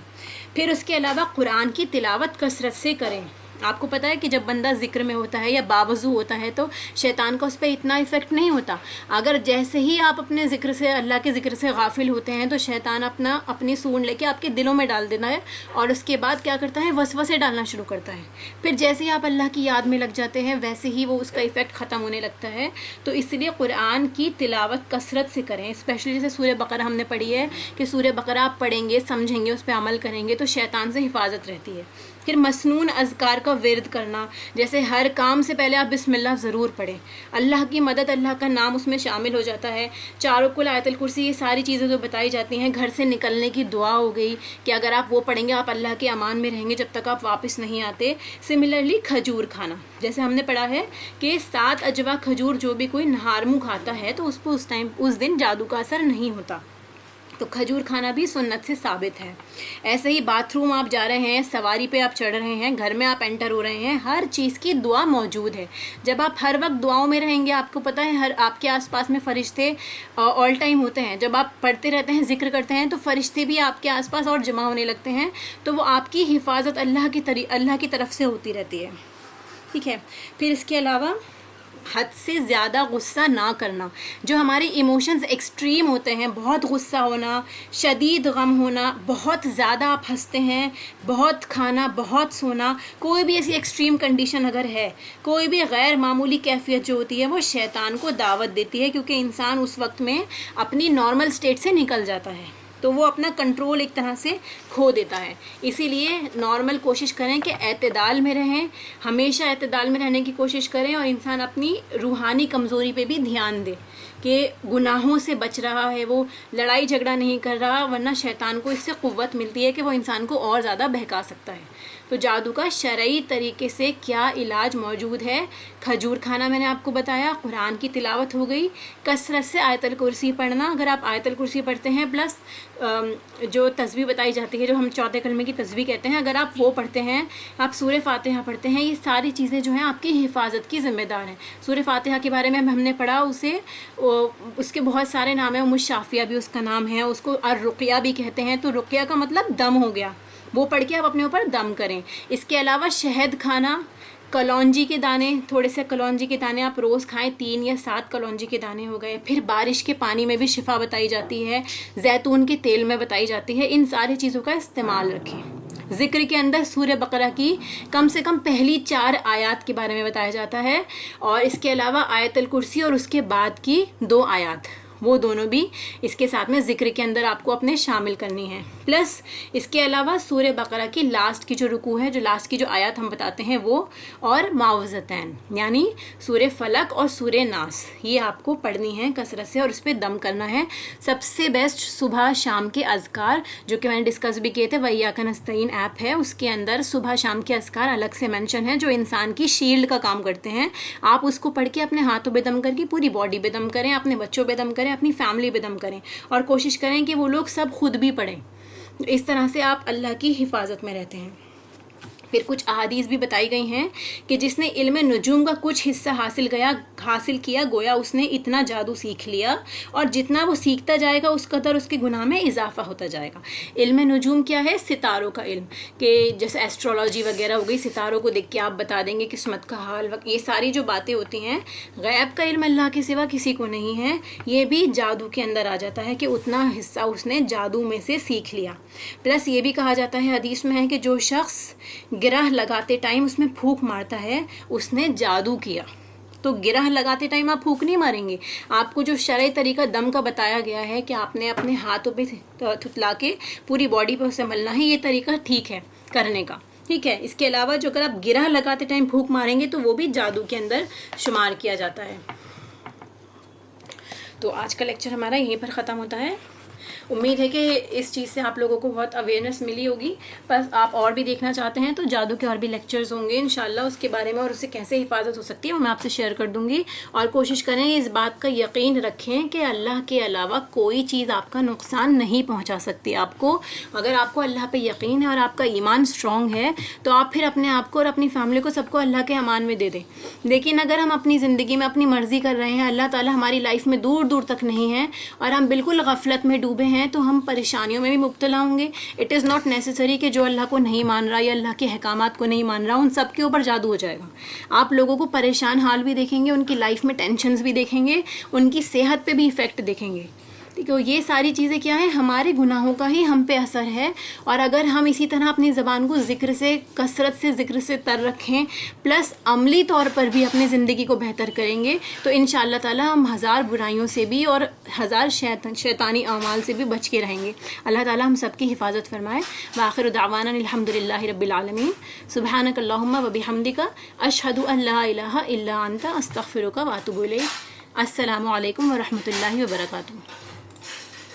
پھر اس کے علاوہ قرآن کی تلاوت کثرت سے کریں۔ آپ کو پتہ ہے کہ جب بندہ ذکر میں ہوتا ہے یا باوضو ہوتا ہے تو شیطان کا اس پہ اتنا ایفیکٹ نہیں ہوتا۔ اگر جیسے ہی آپ اپنے ذکر سے، اللہ کے ذکر سے غافل ہوتے ہیں تو شیطان اپنی سونڈ لے کے آپ کے دلوں میں ڈال دینا ہے، اور اس کے بعد کیا کرتا ہے، وسوسے ڈالنا شروع کرتا ہے۔ پھر جیسے ہی آپ اللہ کی یاد میں لگ جاتے ہیں ویسے ہی وہ اس کا ایفیکٹ ختم ہونے لگتا ہے۔ تو اس لیے قرآن کی تلاوت کثرت سے کریں، اسپیشلی جیسے سورہ بقرہ ہم نے پڑھی ہے کہ سورہ بقرہ آپ پڑھیں گے، سمجھیں گے، اس پہ عمل کریں گے تو شیطان سے حفاظت رہتی ہے۔ پھر مسنون اذکار کا ورد کرنا، جیسے ہر کام سے پہلے آپ بسم اللہ ضرور پڑھیں، اللہ کی مدد، اللہ کا نام اس میں شامل ہو جاتا ہے۔ چاروں کل، آیت الکرسی، یہ ساری چیزیں جو بتائی جاتی ہیں۔ گھر سے نکلنے کی دعا ہو گئی کہ اگر آپ وہ پڑھیں گے آپ اللہ کے امان میں رہیں گے جب تک آپ واپس نہیں آتے۔ سملرلی کھجور کھانا، جیسے ہم نے پڑھا ہے کہ 7 اجوا کھجور جو بھی کوئی نہار منہ کھاتا ہے تو اس پہ اس دن جادو کا اثر نہیں ہوتا، تو کھجور کھانا بھی سنت سے ثابت ہے۔ ایسے ہی باتھ روم آپ جا رہے ہیں، سواری پہ آپ چڑھ رہے ہیں، گھر میں آپ انٹر ہو رہے ہیں، ہر چیز کی دعا موجود ہے۔ جب آپ ہر وقت دعاؤں میں رہیں گے، آپ کو پتہ ہے آپ کے آس پاس میں فرشتے آل ٹائم ہوتے ہیں۔ جب آپ پڑھتے رہتے ہیں، ذکر کرتے ہیں تو فرشتے بھی آپ کے آس پاس اور جمع ہونے لگتے ہیں، تو وہ آپ کی حفاظت اللہ کی طرف سے ہوتی رہتی ہے، ٹھیک ہے۔ پھر اس کے علاوہ حد سے زیادہ غصہ نہ کرنا، جو ہمارے ایموشنز ایکسٹریم ہوتے ہیں، بہت غصہ ہونا، شدید غم ہونا، بہت زیادہ آپ ہنستے ہیں، بہت کھانا، بہت سونا، کوئی بھی ایسی ایکسٹریم کنڈیشن اگر ہے، کوئی بھی غیر معمولی کیفیت جو ہوتی ہے وہ شیطان کو دعوت دیتی ہے، کیونکہ انسان اس وقت میں اپنی نارمل سٹیٹ سے نکل جاتا ہے تو وہ اپنا کنٹرول ایک طرح سے کھو دیتا ہے۔ اسی لیے نارمل کوشش کریں کہ اعتدال میں رہیں، ہمیشہ اعتدال میں رہنے کی کوشش کریں، اور انسان اپنی روحانی کمزوری پہ بھی دھیان دے کہ گناہوں سے بچ رہا ہے، وہ لڑائی جھگڑا نہیں کر رہا، ورنہ شیطان کو اس سے قوت ملتی ہے کہ وہ انسان کو اور زیادہ بہکا سکتا ہے۔ تو جادو کا شرعی طریقے سے کیا علاج موجود ہے؟ کھجور کھانا میں نے آپ کو بتایا، قرآن کی تلاوت ہو گئی، کثرت سے آیت الکرسی پڑھنا، اگر آپ آیت الکرسی پڑھتے ہیں پلس جو تسبیح بتائی جاتی ہے جو ہم چوتھے کلمے کی تسبیح کہتے ہیں، اگر آپ وہ پڑھتے ہیں، آپ سورہ فاتحہ پڑھتے ہیں، یہ ساری چیزیں جو ہیں آپ کی حفاظت کی ذمہ دار ہیں۔ سورہ فاتحہ کے بارے میں ہم نے پڑھا، اس کے بہت سارے نام ہیں، الشافیہ بھی اس کا نام ہے، اس کو الرقیہ بھی کہتے ہیں، تو رقیہ کا مطلب دم ہو گیا، وہ پڑھ کے آپ اپنے اوپر دم کریں۔ اس کے علاوہ شہد کھانا، کلونجی کے دانے، تھوڑے سے کلونجی کے دانے آپ روز کھائیں، 3 یا 7 کلونجی کے دانے ہو گئے۔ پھر بارش کے پانی میں بھی شفا بتائی جاتی ہے، زیتون کے تیل میں بتائی جاتی ہے، ان ساری چیزوں کا استعمال رکھیں۔ ذکر کے اندر سورہ بقرہ کی کم سے کم پہلی 4 آیات کے بارے میں بتایا جاتا ہے، اور اس کے علاوہ آیت الکرسی اور اس کے بعد کی 2 آیات، وہ دونوں بھی اس کے ساتھ میں ذکر کے اندر آپ کو اپنے شامل کرنی ہے۔ پلس اس کے علاوہ سورہ بقرہ کی لاسٹ کی جو رکوع ہے، جو لاسٹ کی جو آیات ہم بتاتے ہیں وہ، اور معوذتین یعنی سورہ فلق اور سورہ ناس، یہ آپ کو پڑھنی ہے کثرت سے اور اس پہ دم کرنا ہے۔ سب سے بیسٹ صبح شام کے اذکار جو کہ میں نے ڈسکس بھی کیے تھے، وَإِيَّاكَ نَسْتَعِينُ ایپ ہے، اس کے اندر صبح شام کے اذکار الگ سے مینشن ہے جو انسان کی شیلڈ کا کام کرتے ہیں۔ آپ اس کو پڑھ کے اپنے ہاتھوں پہ دم کر کے پوری باڈی پہ دم کریں، اپنے بچوں پہ دم کریں، اپنی فیملی پہ دم کریں، اور کوشش کریں کہ وہ لوگ سب خود بھی پڑھیں۔ اس طرح سے آپ اللہ کی حفاظت میں رہتے ہیں۔ پھر کچھ احادیث بھی بتائی گئی ہیں کہ جس نے علم نجوم کا کچھ حصہ حاصل کیا گویا اس نے اتنا جادو سیکھ لیا، اور جتنا وہ سیکھتا جائے گا اس قدر اس کے گناہ میں اضافہ ہوتا جائے گا۔ علم نجوم کیا ہے؟ ستاروں کا علم، کہ جیسے ایسٹرولوجی وغیرہ ہو گئی، ستاروں کو دیکھ کے آپ بتا دیں گے قسمت کا حال، یہ ساری جو باتیں ہوتی ہیں، غیب کا علم اللہ کے سوا کسی کو نہیں ہے، یہ بھی جادو کے اندر آ جاتا ہے کہ اتنا حصہ اس نے جادو میں سے سیکھ لیا۔ پلس یہ بھی کہا جاتا ہے، حدیث میں ہے کہ جو شخص گرہ لگاتے ٹائم اس میں پھونک مارتا ہے اس نے جادو کیا۔ تو گرہ لگاتے ٹائم آپ پھونک نہیں ماریں گے، آپ کو جو شرعی طریقہ دم کا بتایا گیا ہے کہ آپ نے اپنے ہاتھوں پہ تھتلا کے پوری باڈی پہ اسے ملنا ہے، یہ طریقہ ٹھیک ہے کرنے کا، ٹھیک ہے۔ اس کے علاوہ جو اگر آپ گرہ لگاتے ٹائم پھونک ماریں گے تو وہ بھی جادو کے اندر شمار کیا جاتا ہے۔ تو آج کا لیکچر ہمارا یہیں پر ختم ہوتا ہے۔ امید ہے کہ اس چیز سے آپ لوگوں کو بہت اویئرنیس ملی ہوگی۔ بس آپ اور بھی دیکھنا چاہتے ہیں تو جادو کے اور بھی لیکچرز ہوں گے انشاءاللہ، اس کے بارے میں اور اس سے کیسے حفاظت ہو سکتی ہے وہ میں آپ سے شیئر کر دوں گی۔ اور کوشش کریں اس بات کا یقین رکھیں کہ اللہ کے علاوہ کوئی چیز آپ کا نقصان نہیں پہنچا سکتی آپ کو۔ اگر آپ کو اللہ پہ یقین ہے اور آپ کا ایمان اسٹرانگ ہے تو آپ پھر اپنے آپ کو اور اپنی فیملی کو سب کو اللہ کے امان میں دے دیں۔ لیکن اگر ہم اپنی زندگی میں اپنی مرضی کر رہے ہیں، اللہ تعالیٰ ہماری لائف میں دور دور تک نہیں ہے اور ہم بالکل غفلت میں ڈوبے ہیں تو ہم پریشانیوں میں بھی مبتلا ہوں گے۔ اٹ از ناٹ نیسسری کہ جو اللہ کو نہیں مان رہا یا اللہ کے احکامات کو نہیں مان رہا ان سب کے اوپر جادو ہو جائے گا۔ آپ لوگوں کو پریشان حال بھی دیکھیں گے، ان کی لائف میں ٹینشنز بھی دیکھیں گے، ان کی صحت پہ بھی ایفیکٹ دیکھیں گے۔ ٹھیک ہے، یہ ساری چیزیں کیا ہیں؟ ہمارے گناہوں کا ہی ہم پہ اثر ہے۔ اور اگر ہم اسی طرح اپنی زبان کو کثرت سے ذکر سے تر رکھیں، پلس عملی طور پر بھی اپنی زندگی کو بہتر کریں گے تو انشاءاللہ تعالی ہم ہزار برائیوں سے بھی اور ہزار شیطانی اعمال سے بھی بچ کے رہیں گے۔ اللہ تعالی ہم سب کی حفاظت فرمائے۔ وآخر دعوانا الحمدللہ رب العالمین۔ سبحانک اللہم وبحمدک، اشہد ان لا الہ الا انت، استغفرک واتوب الیک۔ السلام علیکم ورحمۃ اللہ وبرکاتہ۔